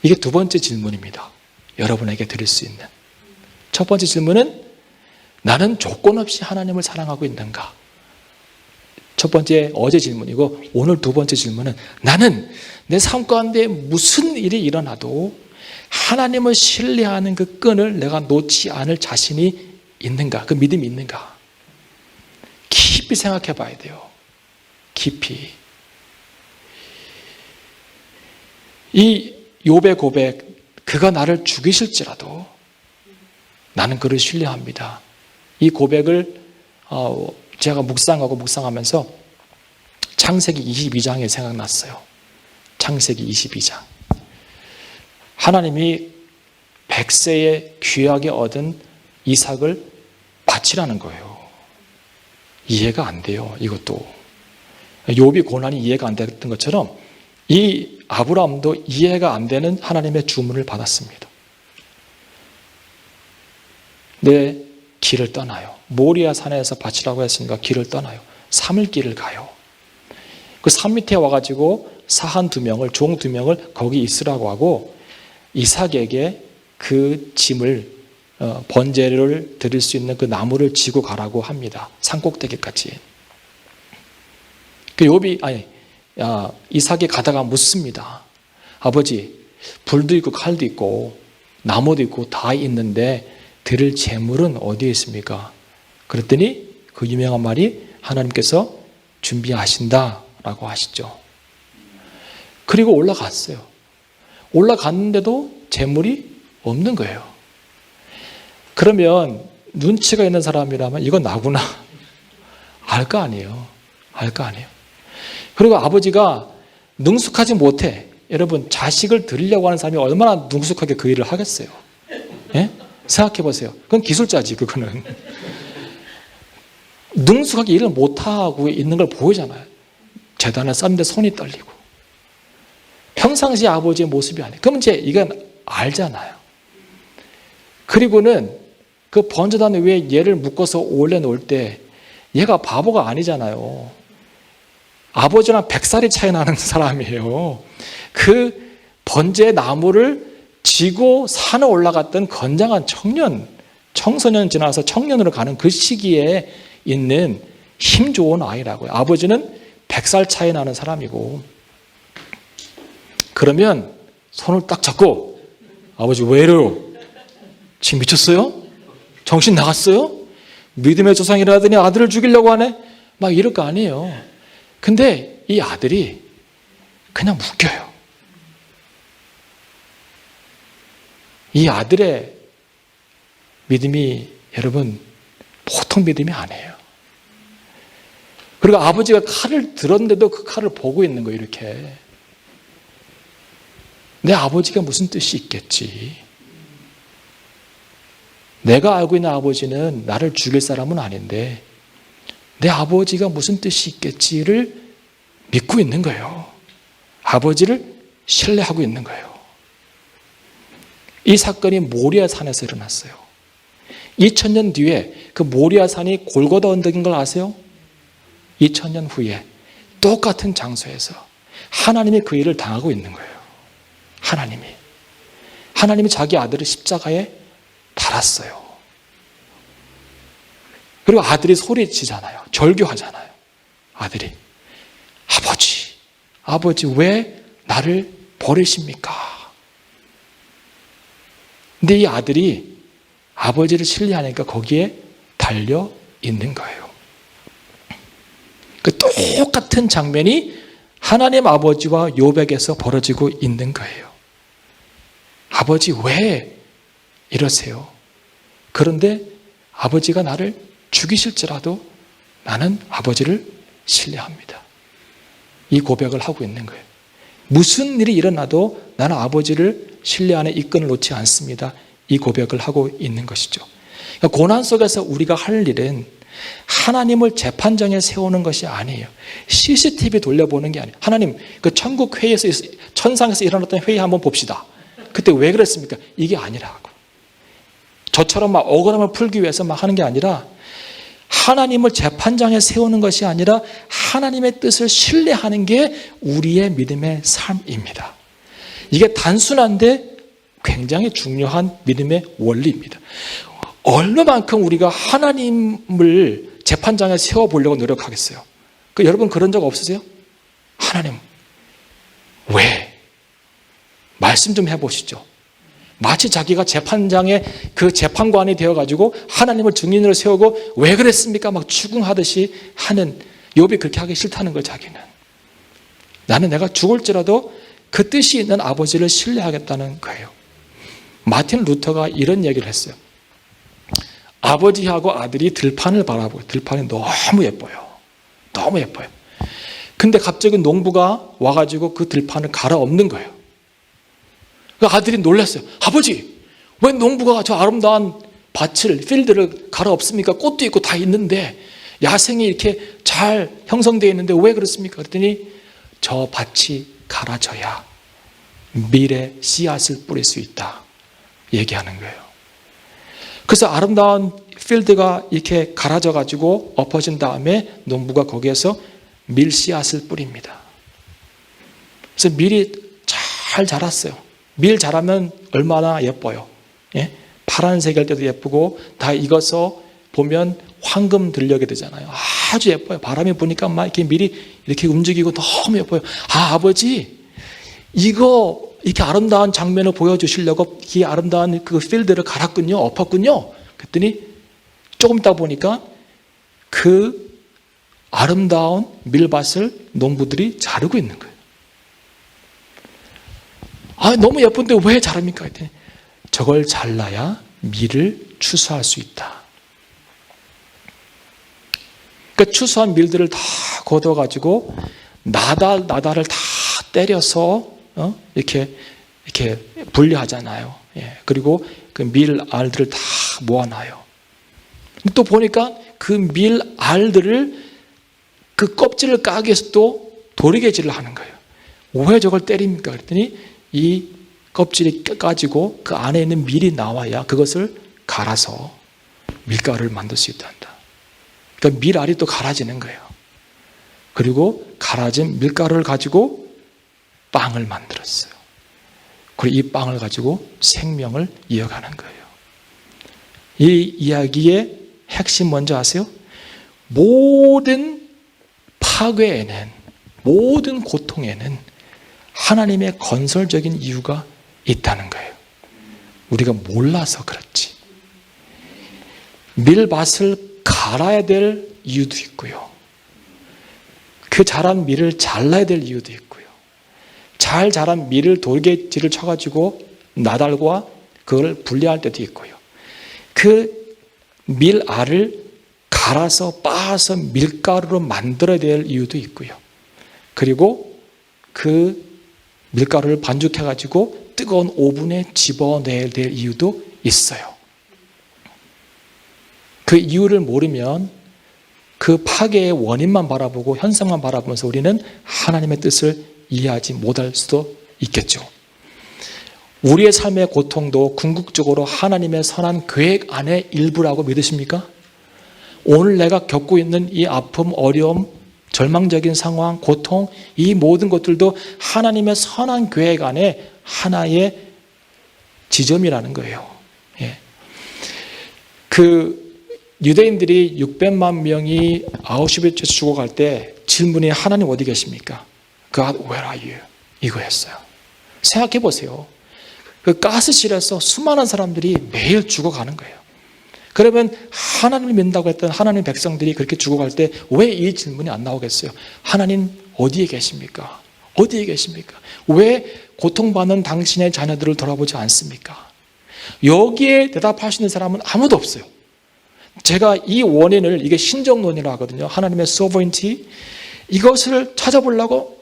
이게 두 번째 질문입니다. 여러분에게 드릴 수 있는. 첫 번째 질문은 나는 조건 없이 하나님을 사랑하고 있는가? 첫 번째 어제 질문이고 오늘 두 번째 질문은 나는 내 삶 가운데 무슨 일이 일어나도 하나님을 신뢰하는 그 끈을 내가 놓지 않을 자신이 있는가? 그 믿음이 있는가? 깊이 생각해 봐야 돼요. 깊이. 이 욥의 고백, 그가 나를 죽이실지라도 나는 그를 신뢰합니다. 이 고백을 제가 묵상하면서 창세기 22장이 생각났어요. 창세기 22장. 하나님이 100세에 귀하게 얻은 이삭을 바치라는 거예요. 이해가 안 돼요. 이것도. 욥이 고난이 이해가 안 됐던 것처럼 이 아브라함도 이해가 안 되는 하나님의 주문을 받았습니다. 내 길을 떠나요. 모리아 산에서 바치라고 했으니까 길을 떠나요. 3일 길을 가요. 그 산 밑에 와가지고 사한 2명을, 종 2명을 거기 있으라고 하고 이삭에게 그 짐을 번제를 드릴 수 있는 그 나무를 지고 가라고 합니다. 산꼭대기까지. 그 이삭이 가다가 묻습니다. 아버지, 불도 있고 칼도 있고 나무도 있고 다 있는데 드릴 재물은 어디에 있습니까? 그랬더니 그 유명한 말이 하나님께서 준비하신다라고 하시죠. 그리고 올라갔어요. 올라갔는데도 재물이 없는 거예요. 그러면 눈치가 있는 사람이라면 이건 나구나 알 거 아니에요. 알 거 아니에요. 그리고 아버지가 능숙하지 못해. 여러분, 자식을 드리려고 하는 사람이 얼마나 능숙하게 그 일을 하겠어요. 예? 생각해 보세요. 그건 기술자지, 그거는. 능숙하게 일을 못하고 있는 걸 보이잖아요. 재단을 쌓는데 손이 떨리고. 평상시 아버지의 모습이 아니에요. 그럼 이제 이건 알잖아요. 그리고는 그 번제단 위에 얘를 묶어서 올려놓을 때 얘가 바보가 아니잖아요. 아버지랑 100살이 차이 나는 사람이에요. 그 번제 나무를 지고 산에 올라갔던 건장한 청소년 지나서 청년으로 가는 그 시기에 있는 힘 좋은 아이라고요. 아버지는 100살 차이 나는 사람이고, 그러면 손을 딱 잡고, 아버지 왜 이래요? 지금 미쳤어요? 정신 나갔어요? 믿음의 조상이라더니 아들을 죽이려고 하네? 막 이럴 거 아니에요. 근데 이 아들이 그냥 웃겨요. 이 아들의 믿음이 여러분 보통 믿음이 아니에요. 그리고 아버지가 칼을 들었는데도 그 칼을 보고 있는 거예요. 이렇게. 내 아버지가 무슨 뜻이 있겠지. 내가 알고 있는 아버지는 나를 죽일 사람은 아닌데 내 아버지가 무슨 뜻이 있겠지를 믿고 있는 거예요. 아버지를 신뢰하고 있는 거예요. 이 사건이 모리아 산에서 일어났어요. 2000년 뒤에 그 모리아 산이 골고다 언덕인 걸 아세요? 2000년 후에 똑같은 장소에서 하나님이 그 일을 당하고 있는 거예요. 하나님이 자기 아들을 십자가에 달았어요. 그리고 아들이 소리치잖아요. 절규하잖아요. 아들이 아버지 왜 나를 버리십니까? 근데 이 아들이 아버지를 신뢰하니까 거기에 달려 있는 거예요. 그 똑같은 장면이 하나님 아버지와 요백에서 벌어지고 있는 거예요. 아버지 왜 이러세요? 그런데 아버지가 나를 죽이실지라도 나는 아버지를 신뢰합니다. 이 고백을 하고 있는 거예요. 무슨 일이 일어나도 나는 아버지를 신뢰 안에 이끈을 놓지 않습니다. 이 고백을 하고 있는 것이죠. 그러니까 고난 속에서 우리가 할 일은 하나님을 재판장에 세우는 것이 아니에요. CCTV 돌려보는 게 아니에요. 하나님, 그 천국 회의에서, 천상에서 일어났던 회의 한번 봅시다. 그때 왜 그랬습니까? 이게 아니라고. 저처럼 막 억울함을 풀기 위해서 막 하는 게 아니라 하나님을 재판장에 세우는 것이 아니라 하나님의 뜻을 신뢰하는 게 우리의 믿음의 삶입니다. 이게 단순한데 굉장히 중요한 믿음의 원리입니다. 얼마만큼 우리가 하나님을 재판장에 세워보려고 노력하겠어요? 여러분 그런 적 없으세요? 하나님 왜? 말씀 좀 해보시죠. 마치 자기가 재판장의 그 재판관이 되어가지고 하나님을 증인으로 세우고 왜 그랬습니까? 막 추궁하듯이 하는, 욥이 그렇게 하기 싫다는 걸 자기는. 나는 내가 죽을지라도 그 뜻이 있는 아버지를 신뢰하겠다는 거예요. 마틴 루터가 이런 얘기를 했어요. 아버지하고 아들이 들판을 바라보고, 들판이 너무 예뻐요. 너무 예뻐요. 근데 갑자기 농부가 와가지고 그 들판을 갈아엎는 거예요. 그 아들이 놀랐어요. 아버지, 왜 농부가 저 아름다운 밭을, 필드를 갈아엎습니까? 꽃도 있고 다 있는데, 야생이 이렇게 잘 형성되어 있는데 왜 그렇습니까? 그랬더니 저 밭이 갈아져야 미래 씨앗을 뿌릴 수 있다 얘기하는 거예요. 그래서 아름다운 필드가 이렇게 갈아져 가지고 엎어진 다음에 농부가 거기에서 밀 씨앗을 뿌립니다. 그래서 밀이 잘 자랐어요. 밀 자라면 얼마나 예뻐요. 예? 파란색일 때도 예쁘고 다 익어서 보면 황금 들녘이 되잖아요. 아주 예뻐요. 바람이 부니까 막 이렇게 밀이 이렇게 움직이고 너무 예뻐요. 아버지, 이거 이렇게 아름다운 장면을 보여주시려고 이 아름다운 그 필드를 갈았군요. 엎었군요. 그랬더니 조금 있다 보니까 그 아름다운 밀밭을 농부들이 자르고 있는 거예요. 너무 예쁜데 왜 자릅니까? 그랬더니 저걸 잘라야 밀을 추수할 수 있다. 그러니까 추수한 밀들을 다 걷어가지고 나달을 다 때려서 이렇게 분리하잖아요. 예. 그리고 그 밀 알들을 다 모아놔요. 또 보니까 그 밀 알들을 그 껍질을 까기 위해서 또 도리개질을 하는 거예요. 왜 저걸 때립니까? 그랬더니 이 껍질이 까지고 그 안에 있는 밀이 나와야 그것을 갈아서 밀가루를 만들 수 있단다. 그러니까 밀알이 또 갈아지는 거예요. 그리고 갈아진 밀가루를 가지고 빵을 만들었어요. 그리고 이 빵을 가지고 생명을 이어가는 거예요. 이 이야기의 핵심 뭔지 아세요? 모든 파괴에는, 모든 고통에는 하나님의 건설적인 이유가 있다는 거예요. 우리가 몰라서 그렇지. 밀밭을 갈아야 될 이유도 있고요. 그 자란 밀을 잘라야 될 이유도 있고요. 잘 자란 밀을 돌개질을 쳐가지고 나달과 그걸 분리할 때도 있고요. 그 밀알을 갈아서 빻아서 밀가루로 만들어야 될 이유도 있고요. 그리고 그 밀가루를 반죽해가지고 뜨거운 오븐에 집어내야 될 이유도 있어요. 그 이유를 모르면 그 파괴의 원인만 바라보고 현상만 바라보면서 우리는 하나님의 뜻을 이해하지 못할 수도 있겠죠. 우리의 삶의 고통도 궁극적으로 하나님의 선한 계획 안의 일부라고 믿으십니까? 오늘 내가 겪고 있는 이 아픔, 어려움, 절망적인 상황, 고통, 이 모든 것들도 하나님의 선한 계획 안에 하나의 지점이라는 거예요. 예. 그 유대인들이 600만 명이 아우슈비츠에서 죽어갈 때 질문이 하나님 어디 계십니까? God, where are you? 이거였어요. 생각해 보세요. 그 가스실에서 수많은 사람들이 매일 죽어가는 거예요. 그러면 하나님을 믿는다고 했던 하나님 백성들이 그렇게 죽어갈 때 왜 이 질문이 안 나오겠어요? 하나님 어디에 계십니까? 어디에 계십니까? 왜 고통받는 당신의 자녀들을 돌아보지 않습니까? 여기에 대답하시는 사람은 아무도 없어요. 제가 이 원인을, 이게 신정론이라고 하거든요. 하나님의 sovereignty, 이것을 찾아보려고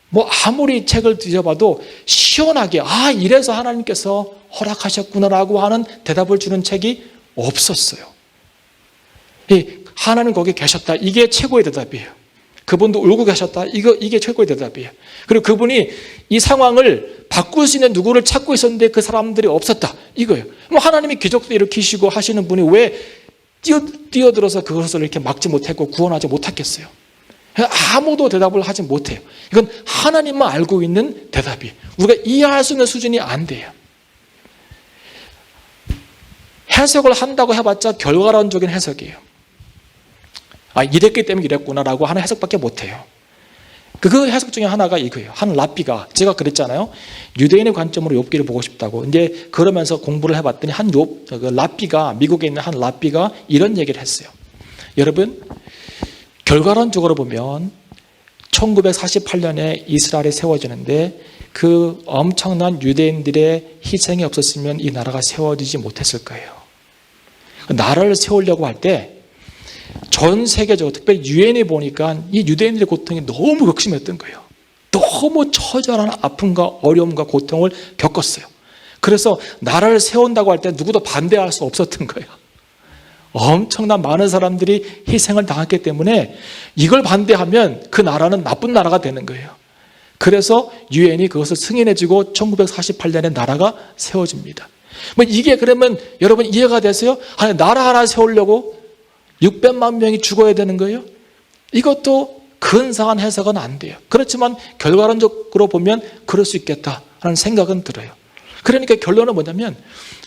뭐 아무리 책을 뒤져봐도 시원하게 이래서 하나님께서 허락하셨구나라고 하는 대답을 주는 책이 없었어요. 하나님 거기 계셨다, 이게 최고의 대답이에요. 그분도 울고 계셨다, 이게 최고의 대답이에요. 그리고 그분이 이 상황을 바꿀 수 있는 누구를 찾고 있었는데 그 사람들이 없었다, 이거예요. 뭐 하나님이 기적도 일으키시고 하시는 분이 왜 뛰어들어서 그것을 이렇게 막지 못했고 구원하지 못했겠어요? 아무도 대답을 하지 못해요. 이건 하나님만 알고 있는 대답이에요. 우리가 이해할 수 있는 수준이 안 돼요. 해석을 한다고 해봤자 결과론적인 해석이에요. 이랬기 때문에 이랬구나라고 하는 해석밖에 못해요. 그 해석 중에 하나가 이거예요. 한 랍비가, 제가 그랬잖아요, 유대인의 관점으로 욥기를 보고 싶다고. 이제 그러면서 공부를 해봤더니 랍비가, 미국에 있는 한 랍비가 이런 얘기를 했어요. 여러분, 결과론적으로 보면 1948년에 이스라엘이 세워지는데 그 엄청난 유대인들의 희생이 없었으면 이 나라가 세워지지 못했을 거예요. 나라를 세우려고 할 때 전 세계적으로, 특별히 유엔이 보니까 이 유대인들의 고통이 너무 극심했던 거예요. 너무 처절한 아픔과 어려움과 고통을 겪었어요. 그래서 나라를 세운다고 할 때 누구도 반대할 수 없었던 거예요. 엄청난 많은 사람들이 희생을 당했기 때문에 이걸 반대하면 그 나라는 나쁜 나라가 되는 거예요. 그래서 유엔이 그것을 승인해주고 1948년에 나라가 세워집니다. 뭐 이게 그러면 여러분 이해가 되세요? 나라 하나 세우려고 600만 명이 죽어야 되는 거예요? 이것도 근사한 해석은 안 돼요. 그렇지만 결과론적으로 보면 그럴 수 있겠다 하는 생각은 들어요. 그러니까 결론은 뭐냐면,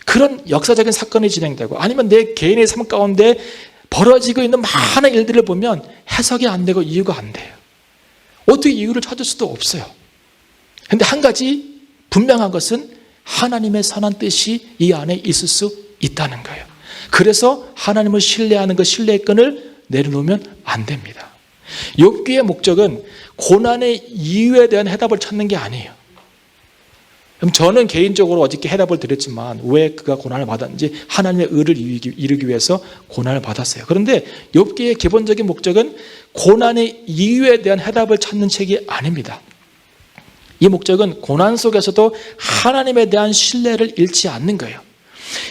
그런 역사적인 사건이 진행되고 아니면 내 개인의 삶 가운데 벌어지고 있는 많은 일들을 보면 해석이 안 되고 이유가 안 돼요. 어떻게 이유를 찾을 수도 없어요. 그런데 한 가지 분명한 것은 하나님의 선한 뜻이 이 안에 있을 수 있다는 거예요. 그래서 하나님을 신뢰하는 그 신뢰의 끈을 내려놓으면 안 됩니다. 욥기의 목적은 고난의 이유에 대한 해답을 찾는 게 아니에요. 그럼 저는 개인적으로 어저께 해답을 드렸지만 왜 그가 고난을 받았는지, 하나님의 의를 이루기 위해서 고난을 받았어요. 그런데 욥기의 기본적인 목적은 고난의 이유에 대한 해답을 찾는 책이 아닙니다. 이 목적은 고난 속에서도 하나님에 대한 신뢰를 잃지 않는 거예요.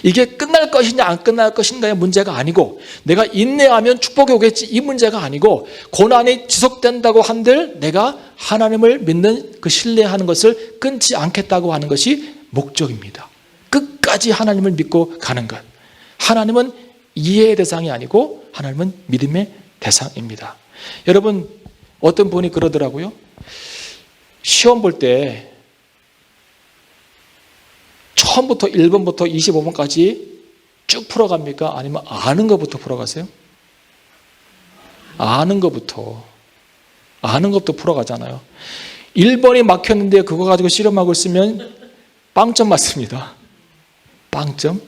이게 끝날 것이냐 안 끝날 것인가의 문제가 아니고, 내가 인내하면 축복이 오겠지, 이 문제가 아니고, 고난이 지속된다고 한들 내가 하나님을 믿는 그 신뢰하는 것을 끊지 않겠다고 하는 것이 목적입니다. 끝까지 하나님을 믿고 가는 것. 하나님은 이해의 대상이 아니고 하나님은 믿음의 대상입니다. 여러분, 어떤 분이 그러더라고요. 시험 볼 때 처음부터 1번부터 25번까지 쭉 풀어갑니까? 아니면 아는 것부터 풀어가세요? 아는 것부터 풀어가잖아요. 1번이 막혔는데 그거 가지고 실험하고 있으면 빵점 맞습니다. 빵점.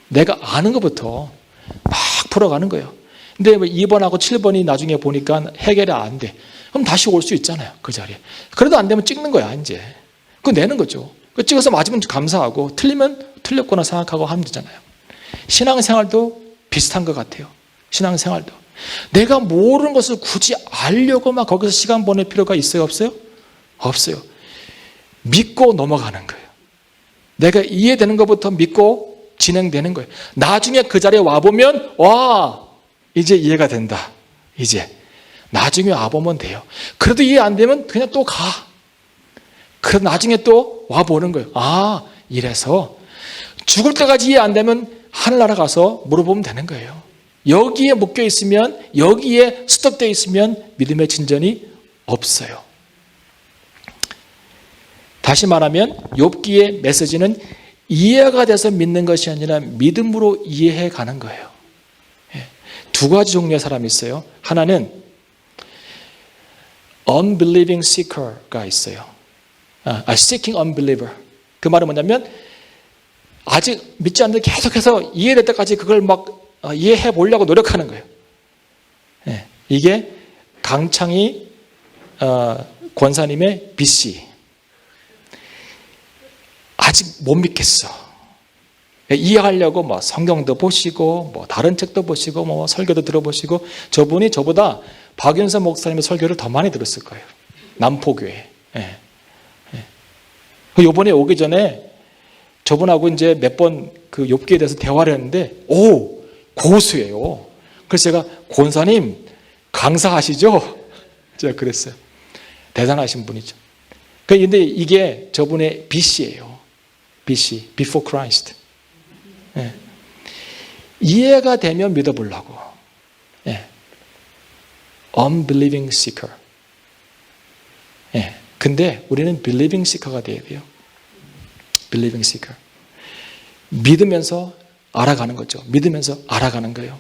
내가 아는 것부터 막 풀어가는 거예요. 근데 2번하고 7번이 나중에 보니까 해결이 안 돼. 그럼 다시 올 수 있잖아요. 그 자리에. 그래도 안 되면 찍는 거야, 이제. 그거 내는 거죠. 찍어서 맞으면 감사하고 틀리면 틀렸구나 생각하고 하면 되잖아요. 신앙생활도 비슷한 것 같아요. 신앙생활도. 내가 모르는 것을 굳이 알려고 막 거기서 시간 보낼 필요가 있어요? 없어요? 없어요. 믿고 넘어가는 거예요. 내가 이해되는 것부터 믿고 진행되는 거예요. 나중에 그 자리에 와보면 와, 이제 이해가 된다. 이제 나중에 와보면 돼요. 그래도 이해 안 되면 그냥 또 가. 그래서 나중에 또 와보는 거예요. 아, 이래서 죽을 때까지 이해 안 되면 하늘나라 가서 물어보면 되는 거예요. 여기에 묶여 있으면, 여기에 스톱되어 있으면 믿음의 진전이 없어요. 다시 말하면 욥기의 메시지는 이해가 돼서 믿는 것이 아니라 믿음으로 이해해 가는 거예요. 두 가지 종류의 사람이 있어요. 하나는 unbelieving seeker가 있어요. seeking unbeliever. 그 말은 뭐냐면 아직 믿지 않는데 계속해서 이해될 때까지 그걸 막 이해해 보려고 노력하는 거예요. 이게 강창희 권사님의 BC. 아직 못 믿겠어. 이해하려고 뭐 성경도 보시고 뭐 다른 책도 보시고 뭐 설교도 들어보시고, 저분이 저보다 박윤선 목사님의 설교를 더 많이 들었을 거예요. 남포교회. 이번에 오기 전에 저분하고 이제 몇 번 그 욥기에 대해서 대화를 했는데, 오, 고수예요. 그래서 제가 권사님 강사하시죠? 제가 그랬어요. 대단하신 분이죠. 그런데 이게 저분의 BC예요. BC, Before Christ. 이해가 되면 믿어보려고. Unbelieving seeker. 근데 우리는 believing seeker가 돼야 돼요. believing seeker. 믿으면서 알아가는 거죠. 믿으면서 알아가는 거예요.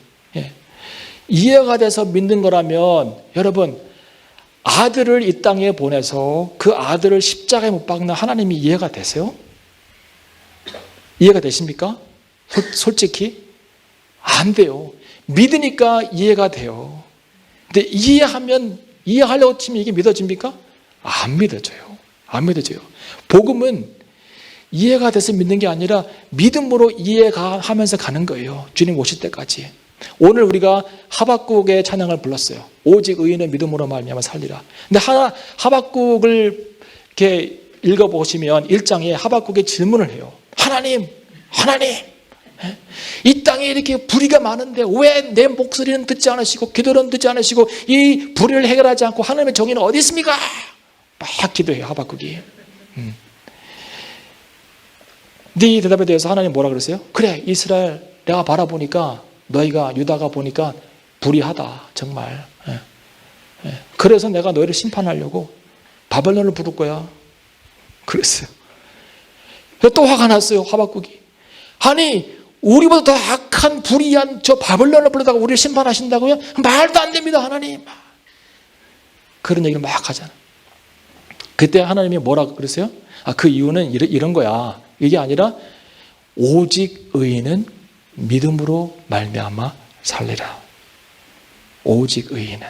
이해가 돼서 믿는 거라면, 여러분, 아들을 이 땅에 보내서 그 아들을 십자가에 못 박는 하나님이 이해가 되세요? 이해가 되십니까? 솔직히 안 돼요. 믿으니까 이해가 돼요. 근데 이해하려고 치면 이게 믿어집니까? 안 믿어져요. 안 믿어져요. 복음은 이해가 돼서 믿는 게 아니라 믿음으로 이해하면서 가는 거예요. 주님 오실 때까지. 오늘 우리가 하박국의 찬양을 불렀어요. 오직 의인은 믿음으로 말미암아 살리라. 근데 하박국을 이렇게 읽어보시면 1장에 하박국의 질문을 해요. 하나님, 이 땅에 이렇게 불의가 많은데 왜 내 목소리는 듣지 않으시고 기도는 듣지 않으시고 이 불의를 해결하지 않고 하나님의 정의는 어디 있습니까? 막 기도해요, 하박국이. 근데 이 대답에 대해서 하나님 뭐라 그러세요? 그래, 이스라엘 내가 바라보니까 너희가, 유다가 보니까 불의하다, 정말. 그래서 내가 너희를 심판하려고 바벨론을 부를 거야. 그랬어요. 또 화가 났어요, 하박국이. 아니, 우리보다 더 악한 불의한 저 바벨론을 불러다가 우리를 심판하신다고요? 말도 안 됩니다, 하나님. 그런 얘기를 막 하잖아. 그때 하나님이 뭐라 그러세요? 그 이유는 이런 거야. 이게 아니라 오직 의인은 믿음으로 말미암아 살리라. 오직 의인은.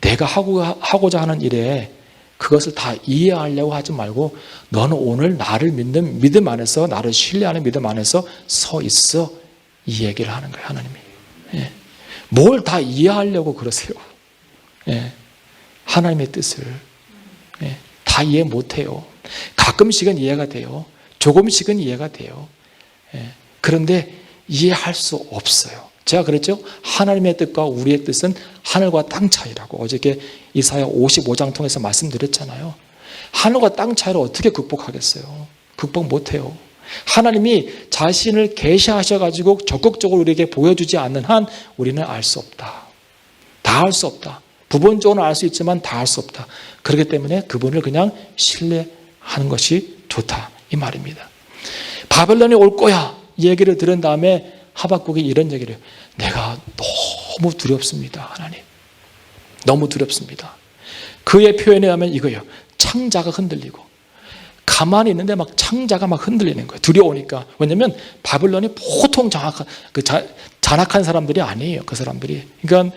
내가 하고자 하는 일에 그것을 다 이해하려고 하지 말고 너는 오늘 나를 믿는 믿음 안에서, 나를 신뢰하는 믿음 안에서 서 있어. 이 얘기를 하는 거예요, 하나님이. 뭘 다 이해하려고 그러세요. 하나님의 뜻을 다 이해 못해요. 가끔씩은 이해가 돼요. 조금씩은 이해가 돼요. 그런데 이해할 수 없어요. 제가 그랬죠? 하나님의 뜻과 우리의 뜻은 하늘과 땅 차이라고 어저께 이사야 55장 통해서 말씀드렸잖아요. 하늘과 땅 차이를 어떻게 극복하겠어요? 극복 못해요. 하나님이 자신을 계시하셔가지고 적극적으로 우리에게 보여주지 않는 한 우리는 알 수 없다. 다 알 수 없다. 부분적으로 알 수 있지만 다 알 수 없다. 그렇기 때문에 그분을 그냥 신뢰하는 것이 좋다. 이 말입니다. 바벨론이 올 거야. 이 얘기를 들은 다음에 하박국이 이런 얘기를 해요. 내가 너무 두렵습니다. 하나님. 너무 두렵습니다. 그의 표현에 하면 이거예요. 창자가 흔들리고 가만히 있는데 막 창자가 막 흔들리는 거예요. 두려우니까. 왜냐하면 바벨론이 보통 잔악한 사람들이 아니에요. 그 사람들이. 그러니까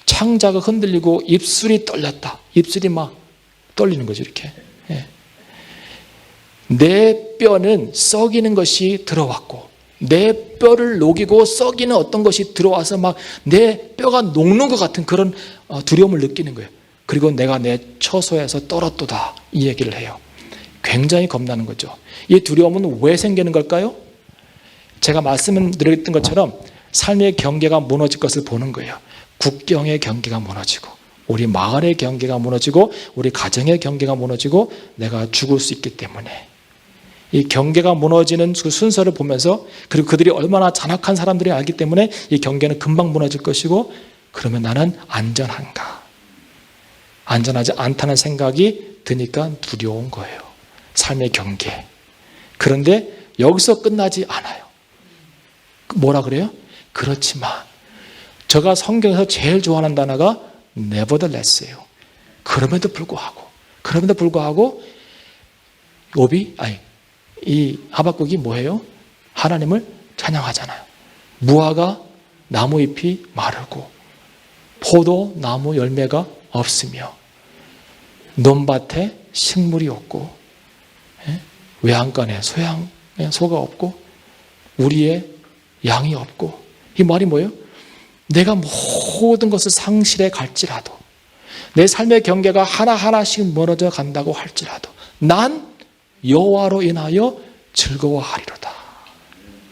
창자가 흔들리고 입술이 떨렸다. 입술이 막 떨리는 거죠. 이렇게. 예. 내 뼈는 썩이는 것이 들어왔고 내 뼈를 녹이고 썩이는 어떤 것이 들어와서 막 내 뼈가 녹는 것 같은 그런 두려움을 느끼는 거예요. 그리고 내가 내 처소에서 떨었도다. 이 얘기를 해요. 굉장히 겁나는 거죠. 이 두려움은 왜 생기는 걸까요? 제가 말씀드렸던 것처럼 삶의 경계가 무너질 것을 보는 거예요. 국경의 경계가 무너지고 우리 마을의 경계가 무너지고 우리 가정의 경계가 무너지고 내가 죽을 수 있기 때문에 이 경계가 무너지는 그 순서를 보면서 그리고 그들이 얼마나 잔악한 사람들이 알기 때문에 이 경계는 금방 무너질 것이고 그러면 나는 안전한가? 안전하지 않다는 생각이 드니까 두려운 거예요. 삶의 경계. 그런데 여기서 끝나지 않아요. 뭐라 그래요? 그렇지만 제가 성경에서 제일 좋아하는 단어가 nevertheless예요. 그럼에도 불구하고 이 하박국이 뭐예요? 하나님을 찬양하잖아요. 무화과 나무잎이 마르고 포도나무 열매가 없으며 논밭에 식물이 없고 외양간에 소가 없고 우리의 양이 없고 이 말이 뭐예요? 내가 모든 것을 상실해 갈지라도 내 삶의 경계가 하나하나씩 무너져 간다고 할지라도 난 여호와로 인하여 즐거워하리로다.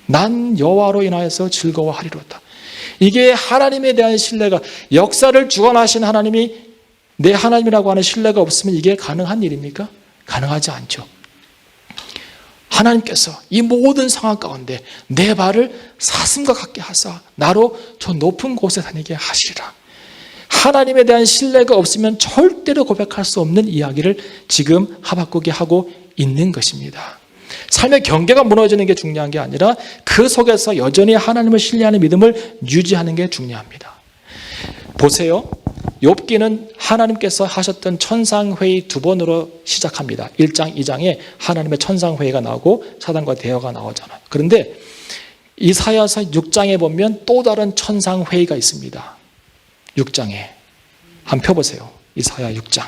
난 여호와로 인하여서 즐거워하리로다. 이게 하나님에 대한 신뢰가 역사를 주관하신 하나님이 내 하나님이라고 하는 신뢰가 없으면 이게 가능한 일입니까? 가능하지 않죠. 하나님께서 이 모든 상황 가운데 내 발을 사슴과 같게 하사 나로 저 높은 곳에 다니게 하시리라. 하나님에 대한 신뢰가 없으면 절대로 고백할 수 없는 이야기를 지금 하박국이 하고 있는 것입니다. 삶의 경계가 무너지는 게 중요한 게 아니라 그 속에서 여전히 하나님을 신뢰하는 믿음을 유지하는 게 중요합니다. 보세요. 욥기는 하나님께서 하셨던 천상회의 2번으로 시작합니다. 1장, 2장에 하나님의 천상회의가 나오고 사단과 대화가 나오잖아요. 그런데 이사야서 6장에 보면 또 다른 천상회의가 있습니다. 6장에 한번 펴보세요. 이사야 6장.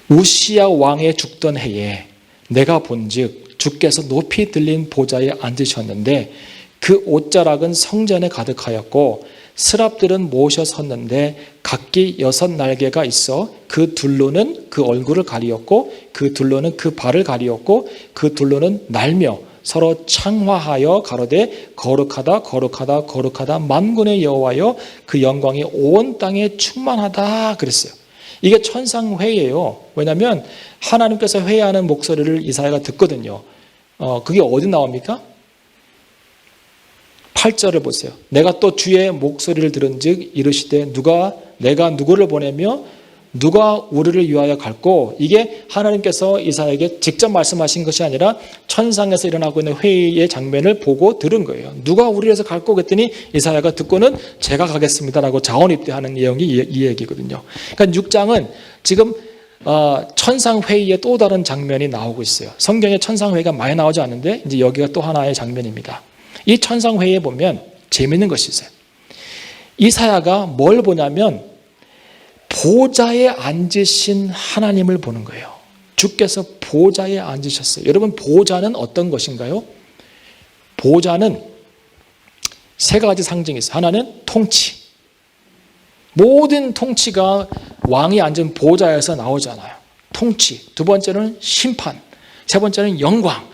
우시야 왕의 죽던 해에 내가 본즉 주께서 높이 들린 보좌에 앉으셨는데 그 옷자락은 성전에 가득하였고 스랍들은 모셔 섰는데 각기 6날개가 있어 그 둘로는 그 얼굴을 가리었고 그 둘로는 그 발을 가리었고 그 둘로는 날며 서로 창화하여 가로되 거룩하다 거룩하다 거룩하다 만군의 여호와여 그 영광이 온 땅에 충만하다 그랬어요. 이게 천상회의예요. 왜냐하면 하나님께서 회의하는 목소리를 이사야가 듣거든요. 그게 어디 나옵니까? 8절을 보세요. 내가 또 주의 목소리를 들은즉 이르시되 내가 누구를 보내며 누가 우리를 위하여 갈고 이게 하나님께서 이사야에게 직접 말씀하신 것이 아니라 천상에서 일어나고 있는 회의의 장면을 보고 들은 거예요. 누가 우리를 위해서 갈고 그랬더니 이사야가 듣고는 제가 가겠습니다라고 자원입대하는 내용이 이 얘기거든요. 그러니까 6장은 지금 천상회의의 또 다른 장면이 나오고 있어요. 성경에 천상회의가 많이 나오지 않는데 이제 여기가 또 하나의 장면입니다. 이 천상회의에 보면 재미있는 것이 있어요. 이사야가 뭘 보냐면 보좌에 앉으신 하나님을 보는 거예요. 주께서 보좌에 앉으셨어요. 여러분 보좌는 어떤 것인가요? 보좌는 세 가지 상징이 있어요. 하나는 통치. 모든 통치가 왕이 앉은 보좌에서 나오잖아요. 통치. 두 번째는 심판. 세 번째는 영광.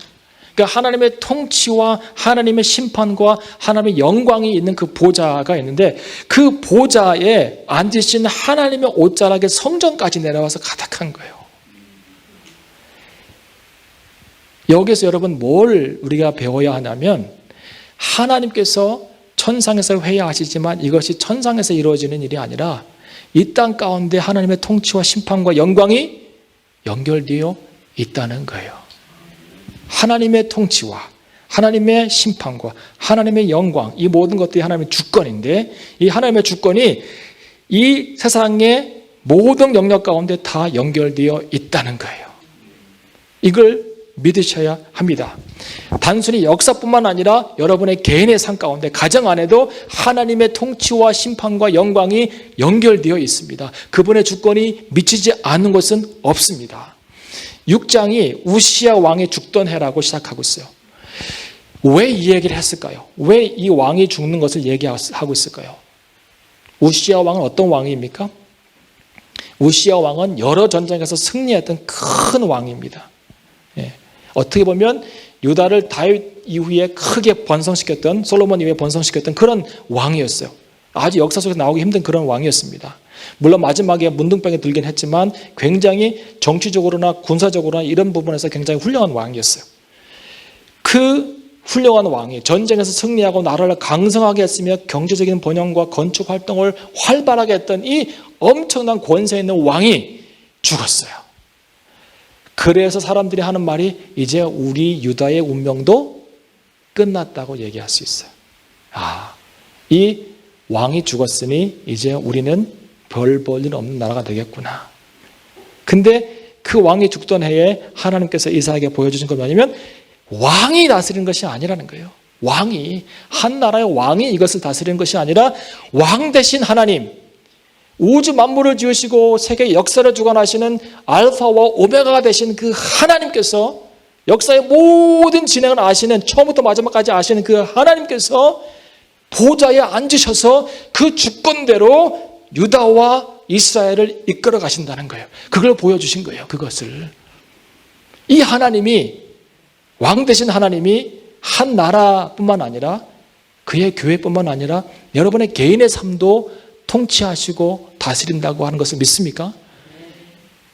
그러니까 하나님의 통치와 하나님의 심판과 하나님의 영광이 있는 그 보좌가 있는데 그 보좌에 앉으신 하나님의 옷자락에 성전까지 내려와서 가득한 거예요. 여기서 여러분 뭘 우리가 배워야 하냐면 하나님께서 천상에서 회의하시지만 이것이 천상에서 이루어지는 일이 아니라 이 땅 가운데 하나님의 통치와 심판과 영광이 연결되어 있다는 거예요. 하나님의 통치와 하나님의 심판과 하나님의 영광, 이 모든 것들이 하나님의 주권인데 이 하나님의 주권이 이 세상의 모든 영역 가운데 다 연결되어 있다는 거예요. 이걸 믿으셔야 합니다. 단순히 역사뿐만 아니라 여러분의 개인의 삶 가운데 가정 안에도 하나님의 통치와 심판과 영광이 연결되어 있습니다. 그분의 주권이 미치지 않는 것은 없습니다. 6장이 우시야 왕이 죽던 해라고 시작하고 있어요. 왜 이 얘기를 했을까요? 왜 이 왕이 죽는 것을 얘기하고 있을까요? 우시야 왕은 어떤 왕입니까? 우시야 왕은 여러 전쟁에서 승리했던 큰 왕입니다. 예. 어떻게 보면 유다를 다윗 이후에 크게 번성시켰던, 솔로몬 이후에 번성시켰던 그런 왕이었어요. 아주 역사 속에서 나오기 힘든 그런 왕이었습니다. 물론 마지막에 문둥병에 들긴 했지만 굉장히 정치적으로나 군사적으로나 이런 부분에서 굉장히 훌륭한 왕이었어요. 그 훌륭한 왕이 전쟁에서 승리하고 나라를 강성하게 했으며 경제적인 번영과 건축 활동을 활발하게 했던 이 엄청난 권세 있는 왕이 죽었어요. 그래서 사람들이 하는 말이 이제 우리 유다의 운명도 끝났다고 얘기할 수 있어요. 이 왕이 죽었으니 이제 우리는 별 볼 일 없는 나라가 되겠구나. 근데 그 왕이 죽던 해에 하나님께서 이사야에게 보여주신 건 뭐냐면 왕이 다스리는 것이 아니라는 거예요. 왕이, 한 나라의 왕이 이것을 다스리는 것이 아니라 왕 대신 하나님, 우주 만물을 지으시고 세계 역사를 주관하시는 알파와 오메가가 되신 그 하나님께서, 역사의 모든 진행을 아시는, 처음부터 마지막까지 아시는 그 하나님께서 보좌에 앉으셔서 그 주권대로 유다와 이스라엘을 이끌어 가신다는 거예요. 그걸 보여주신 거예요. 그것을. 이 하나님이, 왕 되신 하나님이 한 나라뿐만 아니라 그의 교회뿐만 아니라 여러분의 개인의 삶도 통치하시고 다스린다고 하는 것을 믿습니까?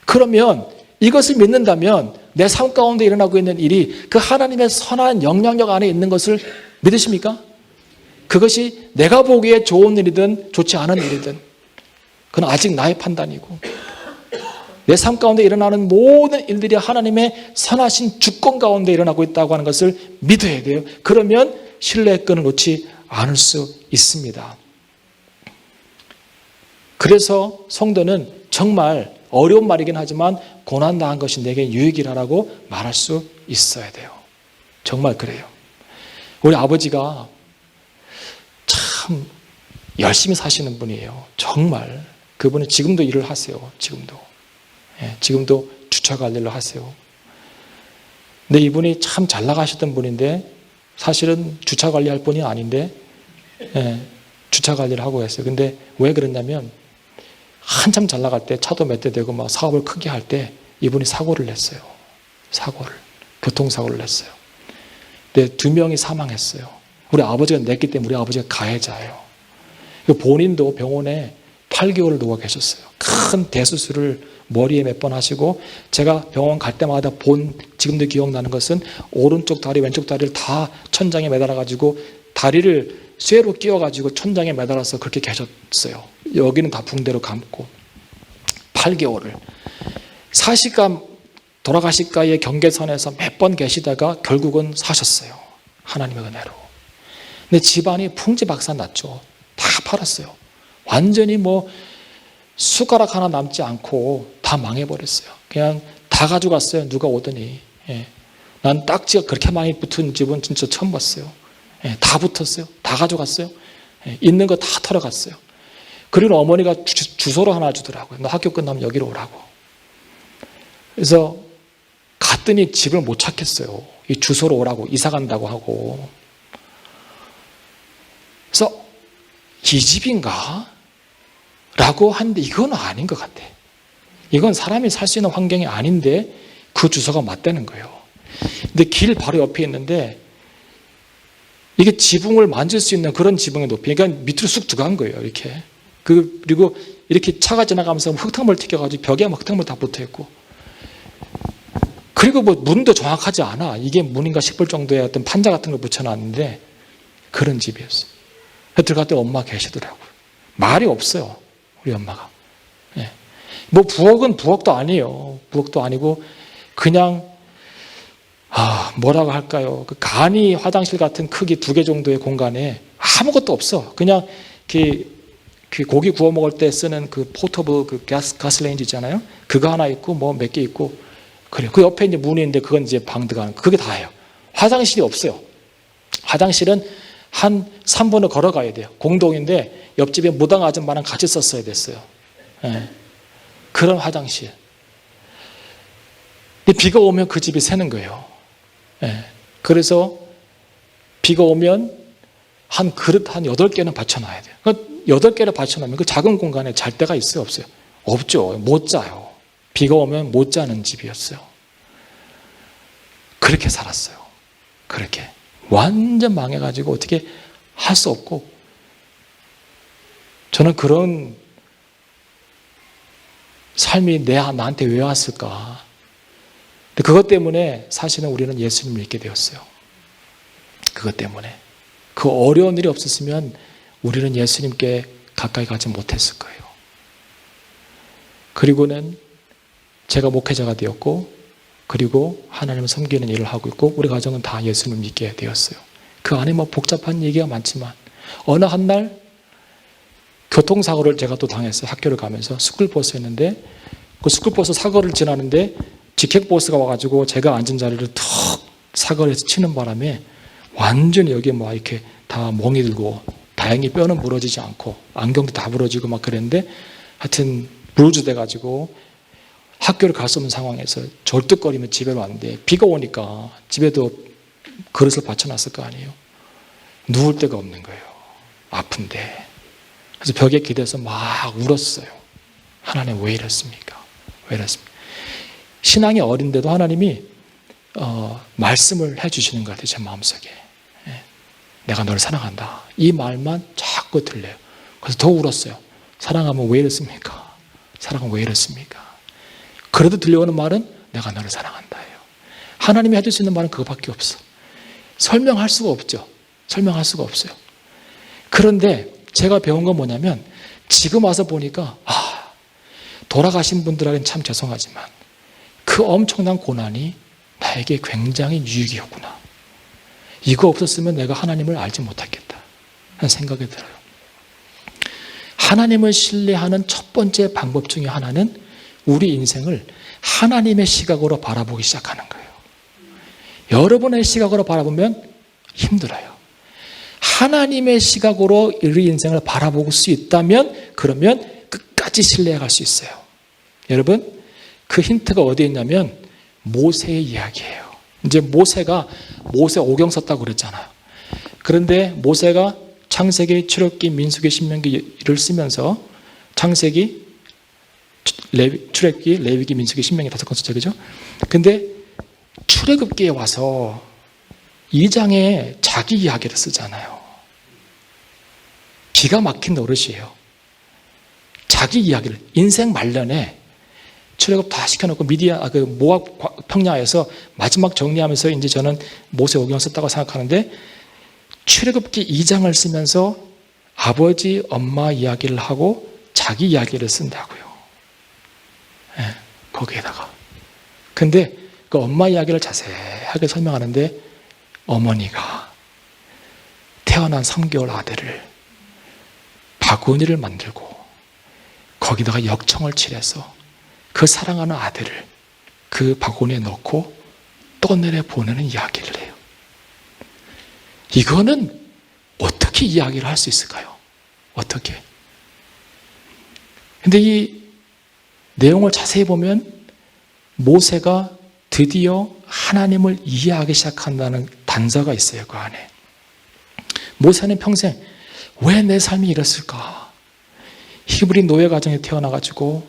그러면 이것을 믿는다면 내 삶 가운데 일어나고 있는 일이 그 하나님의 선한 영향력 안에 있는 것을 믿으십니까? 그것이 내가 보기에 좋은 일이든 좋지 않은 일이든 그건 아직 나의 판단이고 내 삶 가운데 일어나는 모든 일들이 하나님의 선하신 주권 가운데 일어나고 있다고 하는 것을 믿어야 돼요. 그러면 신뢰의 끈을 놓지 않을 수 있습니다. 그래서 성도는 정말 어려운 말이긴 하지만 고난당한 것이 내게 유익이라고 말할 수 있어야 돼요. 정말 그래요. 우리 아버지가 참 열심히 사시는 분이에요. 정말. 그분은 지금도 일을 하세요. 지금도 주차 관리를 하세요. 근데 이분이 참 잘 나가셨던 분인데 사실은 주차 관리할 분이 아닌데 주차 관리를 하고 했어요. 근데 왜 그랬냐면 한참 잘 나갈 때 차도 몇 대 되고 막 사업을 크게 할 때 이분이 사고를 냈어요. 교통사고를 냈어요. 근데 2명이 사망했어요. 우리 아버지가 냈기 때문에 우리 아버지가 가해자예요. 본인도 병원에 8개월을 누워 계셨어요. 큰 대수술을 머리에 몇 번 하시고 제가 병원 갈 때마다 지금도 기억나는 것은 오른쪽 다리 왼쪽 다리를 다 천장에 매달아가지고 다리를 쇠로 끼워가지고 천장에 매달아서 그렇게 계셨어요. 여기는 다 붕대로 감고 8개월을 사시가 돌아가실까의 경계선에서 몇 번 계시다가 결국은 사셨어요. 하나님의 은혜로. 근데 집안이 풍지박산났죠. 다 팔았어요. 완전히 숟가락 하나 남지 않고 다 망해버렸어요. 그냥 다 가져갔어요. 누가 오더니. 난 딱지가 그렇게 많이 붙은 집은 진짜 처음 봤어요. 다 붙었어요. 다 가져갔어요. 있는 거 다 털어갔어요. 그리고 어머니가 주소를 하나 주더라고요. 너 학교 끝나면 여기로 오라고. 그래서 갔더니 집을 못 찾겠어요. 이 주소로 오라고 이사 간다고 하고. 그래서 이 집인가? 라고 하는데 이건 아닌 것 같아. 이건 사람이 살 수 있는 환경이 아닌데 그 주소가 맞다는 거예요. 근데 길 바로 옆에 있는데 이게 지붕을 만질 수 있는 그런 지붕의 높이, 그러니까 밑으로 쑥 들어간 거예요. 이렇게. 그리고 이렇게 차가 지나가면서 흙탕물 튀겨가지고 벽에 흙탕물 다 붙어있고, 그리고 뭐 문도 정확하지 않아. 이게 문인가 싶을 정도의 어떤 판자 같은 걸 붙여놨는데 그런 집이었어요. 들어갈 때 엄마 계시더라고요. 말이 없어요, 우리 엄마가. 예. 뭐 부엌은 부엌도 아니에요. 부엌도 아니고 그냥 뭐라고 할까요? 그 간이 화장실 같은 크기 2개 정도의 공간에 아무것도 없어. 그냥 그 고기 구워 먹을 때 쓰는 그 포터블 그 가스레인지 있잖아요. 그거 하나 있고 뭐 몇 개 있고 그래요. 그 옆에 이제 문이 있는데 그건 이제 방 들어가는 거. 그게 다예요. 화장실이 없어요. 화장실은 한 3분을 걸어가야 돼요. 공동인데 옆집에 무당 아줌마랑 같이 썼어야 됐어요. 예. 그런 화장실. 비가 오면 그 집이 새는 거예요. 예. 그래서 비가 오면 한 그릇 한 8개는 받쳐놔야 돼요. 8개를 받쳐놓으면 그 작은 공간에 잘 데가 있어요, 없어요? 없죠. 못 자요. 비가 오면 못 자는 집이었어요. 그렇게 살았어요. 그렇게. 완전 망해가지고 어떻게 할 수 없고, 저는 그런 삶이 나한테 왜 왔을까? 그것 때문에 사실은 우리는 예수님을 믿게 되었어요. 그것 때문에. 그 어려운 일이 없었으면 우리는 예수님께 가까이 가지 못했을 거예요. 그리고는 제가 목회자가 되었고, 그리고 하나님을 섬기는 일을 하고 있고, 우리 가정은 다 예수님을 믿게 되었어요. 그 안에 뭐 복잡한 얘기가 많지만, 어느 한 날 교통사고를 제가 또 당했어요. 학교를 가면서 스쿨버스였는데, 그 스쿨버스 사고를 지나는데 직행버스가 와가지고 제가 앉은 자리를 툭 사고를 해서 치는 바람에 완전히 여기에 막 이렇게 다 멍이 들고, 다행히 뼈는 부러지지 않고 안경도 다 부러지고 막 그랬는데, 하여튼 브루즈 돼가지고 학교를 갈 수 없는 상황에서 절뚝거리며 집에 왔는데, 비가 오니까 집에도 그릇을 받쳐놨을 거 아니에요. 누울 데가 없는 거예요. 아픈데. 그래서 벽에 기대서 막 울었어요. 하나님 왜 이랬습니까? 왜 이랬습니까? 신앙이 어린데도 하나님이 말씀을 해주시는 것 같아요. 제 마음속에. 내가 너를 사랑한다. 이 말만 자꾸 들려요. 그래서 더 울었어요. 사랑하면 왜 이랬습니까? 사랑은 왜 이랬습니까? 그래도 들려오는 말은 내가 너를 사랑한다예요. 하나님이 해줄 수 있는 말은 그거밖에 없어. 설명할 수가 없죠. 설명할 수가 없어요. 그런데 제가 배운 건 뭐냐면, 지금 와서 보니까 돌아가신 분들에게는 참 죄송하지만 그 엄청난 고난이 나에게 굉장히 유익이었구나. 이거 없었으면 내가 하나님을 알지 못했겠다 하는 생각이 들어요. 하나님을 신뢰하는 첫 번째 방법 중에 하나는 우리 인생을 하나님의 시각으로 바라보기 시작하는 거예요. 여러분의 시각으로 바라보면 힘들어요. 하나님의 시각으로 우리 인생을 바라볼 수 있다면, 그러면 끝까지 신뢰해 갈 수 있어요. 여러분, 그 힌트가 어디에 있냐면 모세의 이야기예요. 이제 모세가 모세 오경 썼다고 그랬잖아요. 그런데 모세가 창세기, 출애굽기, 민수기, 신명기를 쓰면서 창세기, 출애굽기, 레위기, 민수기, 신명기 5권 썼죠. 그죠? 근데 출애굽기에 와서 2장에 자기 이야기를 쓰잖아요. 기가 막힌 노릇이에요. 자기 이야기를, 인생 말년에 출애굽 다 시켜놓고 모압 평야에서 마지막 정리하면서 이제 저는 모세 오경 썼다고 생각하는데, 출애굽기 2장을 쓰면서 아버지, 엄마 이야기를 하고 자기 이야기를 쓴다고요. 네, 거기에다가. 근데 그 엄마 이야기를 자세하게 설명하는데, 어머니가 태어난 3개월 아들을 바구니를 만들고 거기다가 역청을 칠해서 그 사랑하는 아들을 그 바구니에 넣고 떠내려 보내는 이야기를 해요. 이거는 어떻게 이야기를 할 수 있을까요? 어떻게? 근데 이 내용을 자세히 보면 모세가 드디어 하나님을 이해하기 시작한다는 단서가 있어요. 그 안에. 모세는 평생 왜 내 삶이 이랬을까? 히브리 노예 가정에 태어나가지고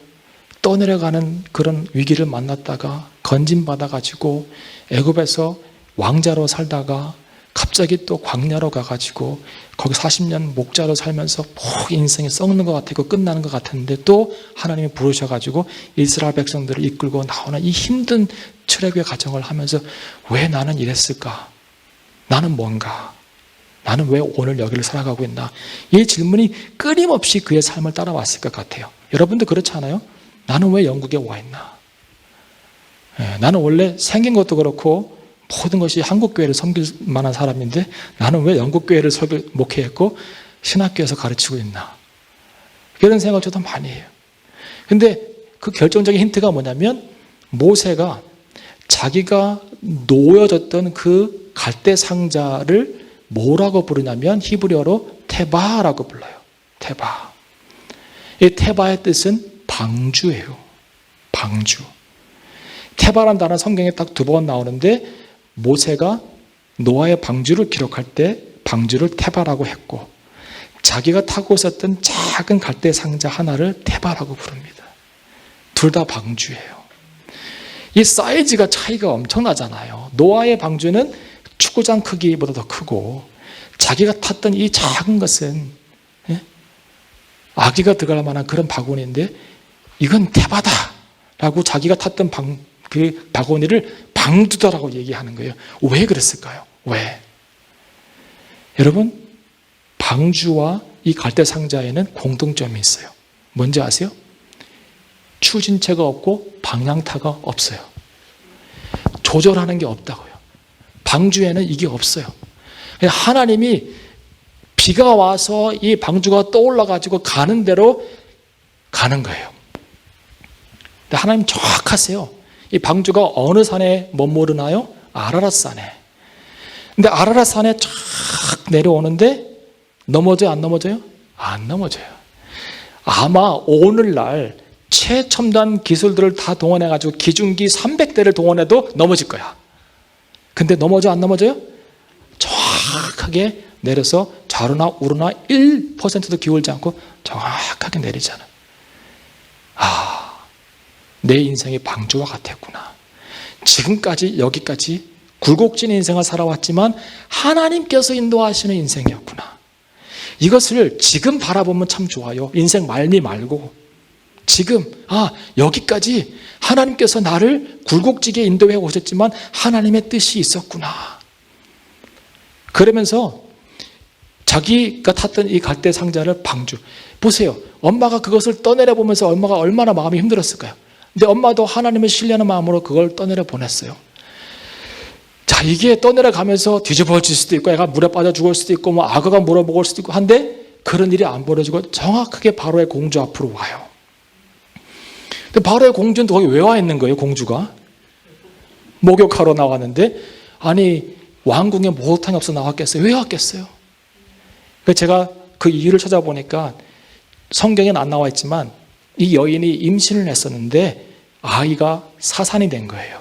떠내려가는 그런 위기를 만났다가 건진받아가지고 애굽에서 왕자로 살다가 갑자기 또 광야로 가가지고 거기 40년 목자로 살면서 푹 인생이 썩는 것 같고 끝나는 것 같았는데 또 하나님이 부르셔가지고 이스라엘 백성들을 이끌고 나오는 이 힘든 출애굽의 과정을 하면서 왜 나는 이랬을까? 나는 뭔가? 나는 왜 오늘 여기를 살아가고 있나? 이 질문이 끊임없이 그의 삶을 따라왔을 것 같아요. 여러분도 그렇지 않아요? 나는 왜 영국에 와 있나? 나는 원래 생긴 것도 그렇고 모든 것이 한국교회를 섬길 만한 사람인데 나는 왜 영국교회를 목회했고 신학교에서 가르치고 있나? 그런 생각을 저도 많이 해요. 근데 그 결정적인 힌트가 뭐냐면 모세가 자기가 놓여졌던 그 갈대 상자를 뭐라고 부르냐면 히브리어로 테바라고 불러요. 테바. 이 테바의 뜻은 방주예요. 방주. 테바라는 단어는 성경에 딱 2번 나오는데 모세가 노아의 방주를 기록할 때 방주를 테바라고 했고 자기가 타고 있었던 작은 갈대 상자 하나를 테바라고 부릅니다. 둘 다 방주예요. 이 사이즈가 차이가 엄청나잖아요. 노아의 방주는 축구장 크기보다 더 크고 자기가 탔던 이 작은 것은 아기가 들어갈 만한 그런 바구니인데 이건 테바다라고 자기가 탔던 그 바구니를 방두다라고 얘기하는 거예요. 왜 그랬을까요? 왜? 여러분, 방주와 이 갈대 상자에는 공통점이 있어요. 뭔지 아세요? 추진체가 없고 방향타가 없어요. 조절하는 게 없다고요. 방주에는 이게 없어요. 하나님이 비가 와서 이 방주가 떠올라 가지고 가는 대로 가는 거예요. 근데 하나님 정확하세요. 이 방주가 어느 산에 머무르나요? 아라랏 산에. 근데 아라랏 산에 쫙 내려오는데 넘어져요? 안 넘어져요? 안 넘어져요. 아마 오늘날 최첨단 기술들을 다 동원해가지고 기중기 300대를 동원해도 넘어질 거야. 근데 넘어져? 안 넘어져요? 정확하게 내려서 좌로나 우로나 1%도 기울지 않고 정확하게 내리잖아. 내 인생이 방주와 같았구나. 지금까지 여기까지 굴곡진 인생을 살아왔지만 하나님께서 인도하시는 인생이었구나. 이것을 지금 바라보면 참 좋아요. 인생 말미 말고 지금 여기까지 하나님께서 나를 굴곡지게 인도해 오셨지만 하나님의 뜻이 있었구나. 그러면서 자기가 탔던 이 갈대 상자를 방주. 보세요. 엄마가 그것을 떠내려 보면서 엄마가 얼마나 마음이 힘들었을까요? 근데 엄마도 하나님을 신뢰하는 마음으로 그걸 떠내려 보냈어요. 자, 이게 떠내려 가면서 뒤집어질 수도 있고 애가 물에 빠져 죽을 수도 있고 뭐 악어가 물어먹을 수도 있고 한데 그런 일이 안 벌어지고 정확하게 바로의 공주 앞으로 와요. 근데 바로의 공주는 거기 왜 와 있는 거예요? 공주가 목욕하러 나왔는데 아니 왕궁에 목욕탕이 없어 나왔겠어요? 왜 왔겠어요? 제가 그 이유를 찾아보니까 성경에는 안 나와 있지만 이 여인이 임신을 했었는데 아이가 사산이 된 거예요.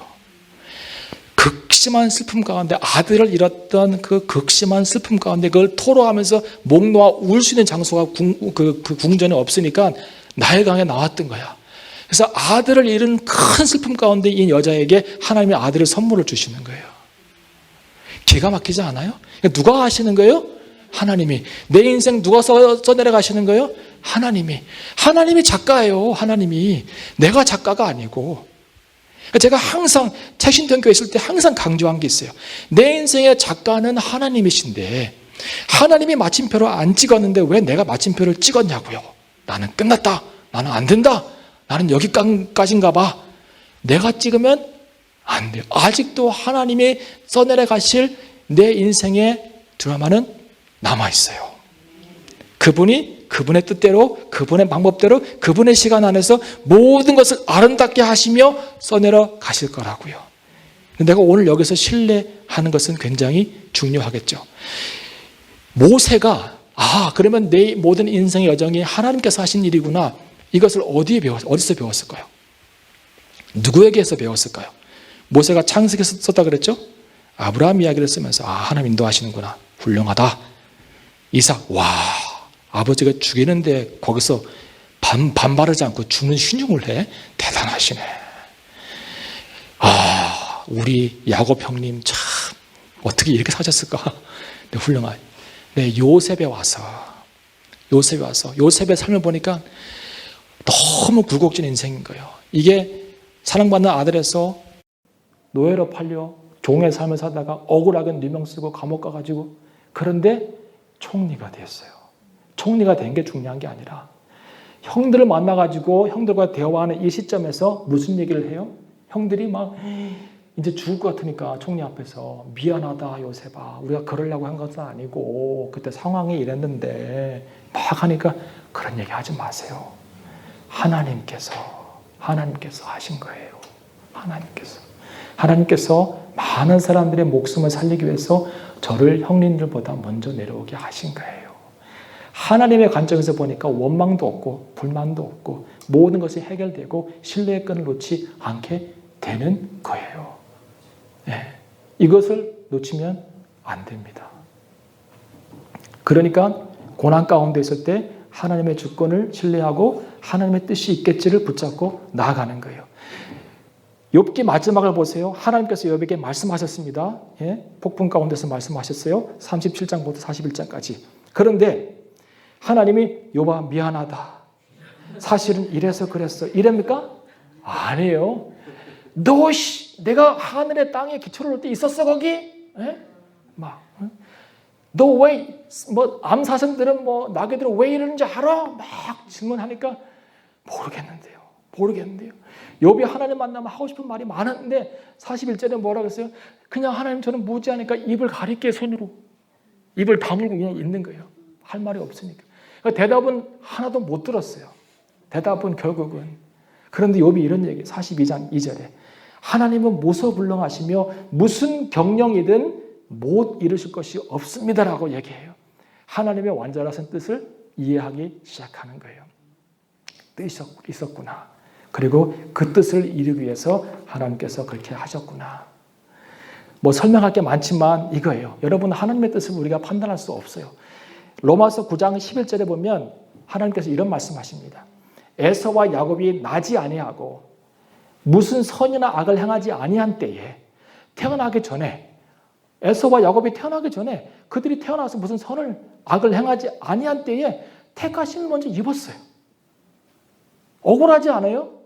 극심한 슬픔 가운데 아들을 잃었던 그 극심한 슬픔 가운데 그걸 토로하면서 목 놓아 울 수 있는 장소가 그 궁전에 없으니까 나일강에 나왔던 거야. 그래서 아들을 잃은 큰 슬픔 가운데 이 여자에게 하나님의 아들을 선물을 주시는 거예요. 기가 막히지 않아요? 누가 하시는 거예요? 하나님이. 내 인생 누가 써내려가시는 거예요? 하나님이 작가예요. 하나님이. 내가 작가가 아니고. 제가 항상 태신통교회 있을 때 항상 강조한 게 있어요. 내 인생의 작가는 하나님이신데 하나님이 마침표를 안 찍었는데 왜 내가 마침표를 찍었냐고요. 나는 끝났다. 나는 안 된다. 나는 여기까지인가 봐. 내가 찍으면 안 돼요. 아직도 하나님이 써내려 가실 내 인생의 드라마는 남아있어요. 그분의 뜻대로, 그분의 방법대로, 그분의 시간 안에서 모든 것을 아름답게 하시며 써내려 가실 거라고요. 내가 오늘 여기서 신뢰하는 것은 굉장히 중요하겠죠. 모세가 그러면 내 모든 인생의 여정이 하나님께서 하신 일이구나. 이것을 어디서 배웠을까요? 누구에게서 배웠을까요? 모세가 창세기에서 썼다 그랬죠? 아브라함 이야기를 쓰면서 하나님 인도하시는구나. 훌륭하다. 이삭, 아버지가 죽이는데 거기서 반발하지 않고 죽는 신용을 해? 대단하시네. 우리 야곱 형님 참 어떻게 이렇게 사셨을까? 네, 훌륭한. 네, 요셉에 와서 요셉의 삶을 보니까 너무 굴곡진 인생인 거예요. 이게 사랑받는 아들에서 노예로 팔려 종의 삶을 살다가 억울하게 누명 쓰고 감옥 가가지고, 그런데 총리가 됐어요. 총리가 된 게 중요한 게 아니라 형들을 만나가지고 형들과 대화하는 이 시점에서 무슨 얘기를 해요? 형들이 막 이제 죽을 것 같으니까 총리 앞에서 미안하다 요셉아, 우리가 그러려고 한 것은 아니고 그때 상황이 이랬는데 막 하니까, 그런 얘기 하지 마세요. 하나님께서 하신 거예요. 하나님께서 많은 사람들의 목숨을 살리기 위해서 저를 형님들보다 먼저 내려오게 하신 거예요. 하나님의 관점에서 보니까 원망도 없고 불만도 없고 모든 것이 해결되고 신뢰의 끈을 놓지 않게 되는 거예요. 네. 이것을 놓치면 안 됩니다. 그러니까 고난 가운데 있을 때 하나님의 주권을 신뢰하고 하나님의 뜻이 있겠지를 붙잡고 나아가는 거예요. 욥기 마지막을 보세요. 하나님께서 욥에게 말씀하셨습니다. 예? 폭풍 가운데서 말씀하셨어요. 37장부터 41장까지. 그런데 하나님이 욥아 미안하다, 사실은 이래서 그랬어, 이랍니까? 아니에요. 너 내가 하늘의 땅에 기초를 놓을 때 있었어 거기? 예? 막 너 왜 암사슴들은 나귀들은 왜 이러는지 알아? 막 질문하니까 모르겠는데요. 욥이 하나님 만나면 하고 싶은 말이 많았는데 41절에 뭐라고 했어요? 그냥 하나님 저는 무지하니까 입을 가릴게, 손으로 입을 다물고 그냥 있는 거예요. 할 말이 없으니까. 그러니까 대답은 하나도 못 들었어요. 대답은 결국은. 그런데 욥이 이런 얘기, 42장 2절에 하나님은 무소불능하시며 무슨 경영이든 못 이루실 것이 없습니다라고 얘기해요. 하나님의 완전하신 뜻을 이해하기 시작하는 거예요. 뜻이 있었구나. 그리고 그 뜻을 이루기 위해서 하나님께서 그렇게 하셨구나. 설명할 게 많지만 이거예요. 여러분, 하나님의 뜻을 우리가 판단할 수 없어요. 로마서 9장 11절에 보면 하나님께서 이런 말씀하십니다. 에서와 야곱이 나지 아니하고 무슨 선이나 악을 행하지 아니한 때에, 태어나기 전에, 에서와 야곱이 태어나기 전에 그들이 태어나서 무슨 선을 악을 행하지 아니한 때에 택하심을 먼저 입었어요. 억울하지 않아요?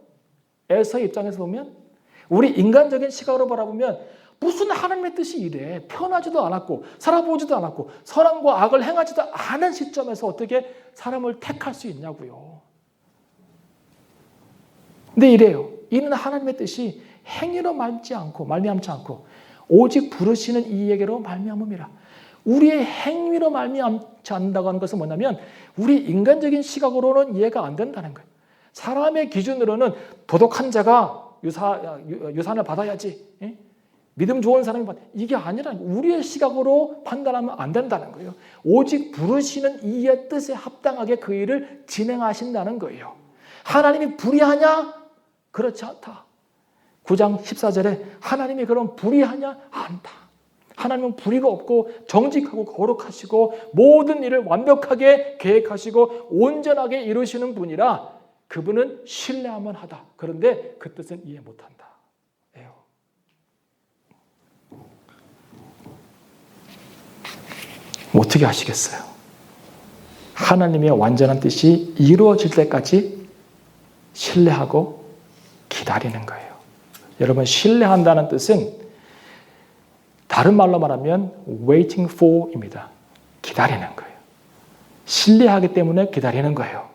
에서의 입장에서 보면, 우리 인간적인 시각으로 바라보면 무슨 하나님의 뜻이 이래, 태어나지도 않았고 살아보지도 않았고 선함과 악을 행하지도 않은 시점에서 어떻게 사람을 택할 수 있냐고요. 근데 이래요. 이는 하나님의 뜻이 행위로 말미암지 않고 오직 부르시는 이에게로 말미암음이라. 우리의 행위로 말미암지 않는다고 하는 것은 뭐냐면 우리 인간적인 시각으로는 이해가 안 된다는 거예요. 사람의 기준으로는 도덕한 자가 유산을 받아야지, 믿음 좋은 사람이 받아, 이게 아니라 우리의 시각으로 판단하면 안 된다는 거예요. 오직 부르시는 이의 뜻에 합당하게 그 일을 진행하신다는 거예요. 하나님이 불의하냐? 그렇지 않다. 9장 14절에 하나님이 그럼 불의하냐? 않다. 하나님은 불의가 없고 정직하고 거룩하시고 모든 일을 완벽하게 계획하시고 온전하게 이루시는 분이라 그분은 신뢰하면 하다. 그런데 그 뜻은 이해 못한다. 어떻게 하시겠어요? 하나님의 완전한 뜻이 이루어질 때까지 신뢰하고 기다리는 거예요. 여러분, 신뢰한다는 뜻은 다른 말로 말하면 waiting for입니다. 기다리는 거예요. 신뢰하기 때문에 기다리는 거예요.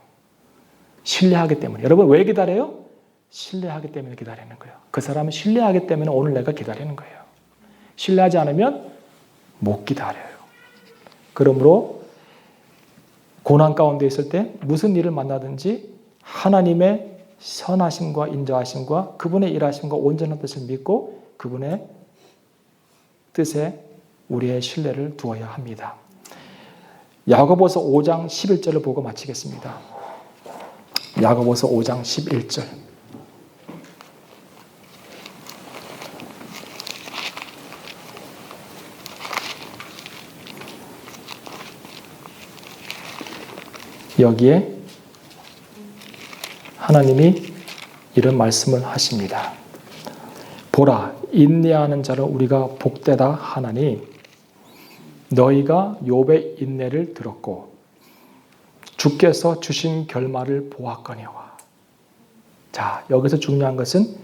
신뢰하기 때문에. 여러분, 왜 기다려요? 신뢰하기 때문에 기다리는 거예요. 그 사람은 신뢰하기 때문에 오늘 내가 기다리는 거예요. 신뢰하지 않으면 못 기다려요. 그러므로 고난 가운데 있을 때 무슨 일을 만나든지 하나님의 선하심과 인자하심과 그분의 일하심과 온전한 뜻을 믿고 그분의 뜻에 우리의 신뢰를 두어야 합니다. 야고보서 5장 11절을 보고 마치겠습니다. 야고보서 5장 11절. 여기에 하나님이 이런 말씀을 하십니다. 보라, 인내하는 자를 우리가 복되다 하나니 너희가 욥의 인내를 들었고 주께서 주신 결말을 보았거니와. 자, 여기서 중요한 것은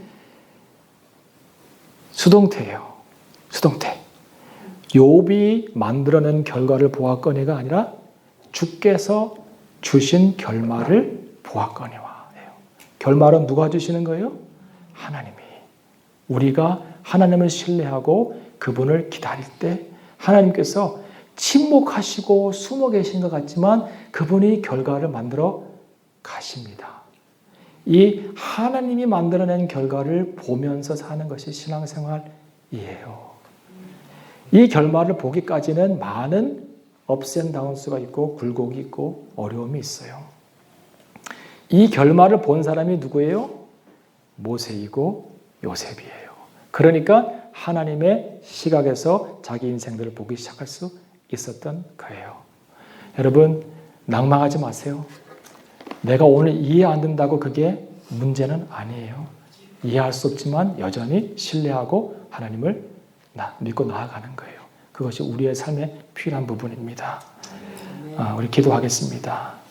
수동태예요. 수동태. 욥이 만들어낸 결과를 보았거니가 아니라 주께서 주신 결말을 보았거니와. 결말은 누가 주시는 거예요? 하나님이. 우리가 하나님을 신뢰하고 그분을 기다릴 때 하나님께서 침묵하시고 숨어 계신 것 같지만 그분이 결과를 만들어 가십니다. 이 하나님이 만들어낸 결과를 보면서 사는 것이 신앙생활이에요. 이 결말을 보기까지는 많은 업앤다운스가 있고 굴곡이 있고 어려움이 있어요. 이 결말을 본 사람이 누구예요? 모세이고 요셉이에요. 그러니까 하나님의 시각에서 자기 인생들을 보기 시작할 수 있었던 거예요. 여러분, 낭망하지 마세요. 내가 오늘 이해 안 된다고 그게 문제는 아니에요. 이해할 수 없지만 여전히 신뢰하고 하나님을 믿고 나아가는 거예요. 그것이 우리의 삶에 필요한 부분입니다. 우리 기도하겠습니다.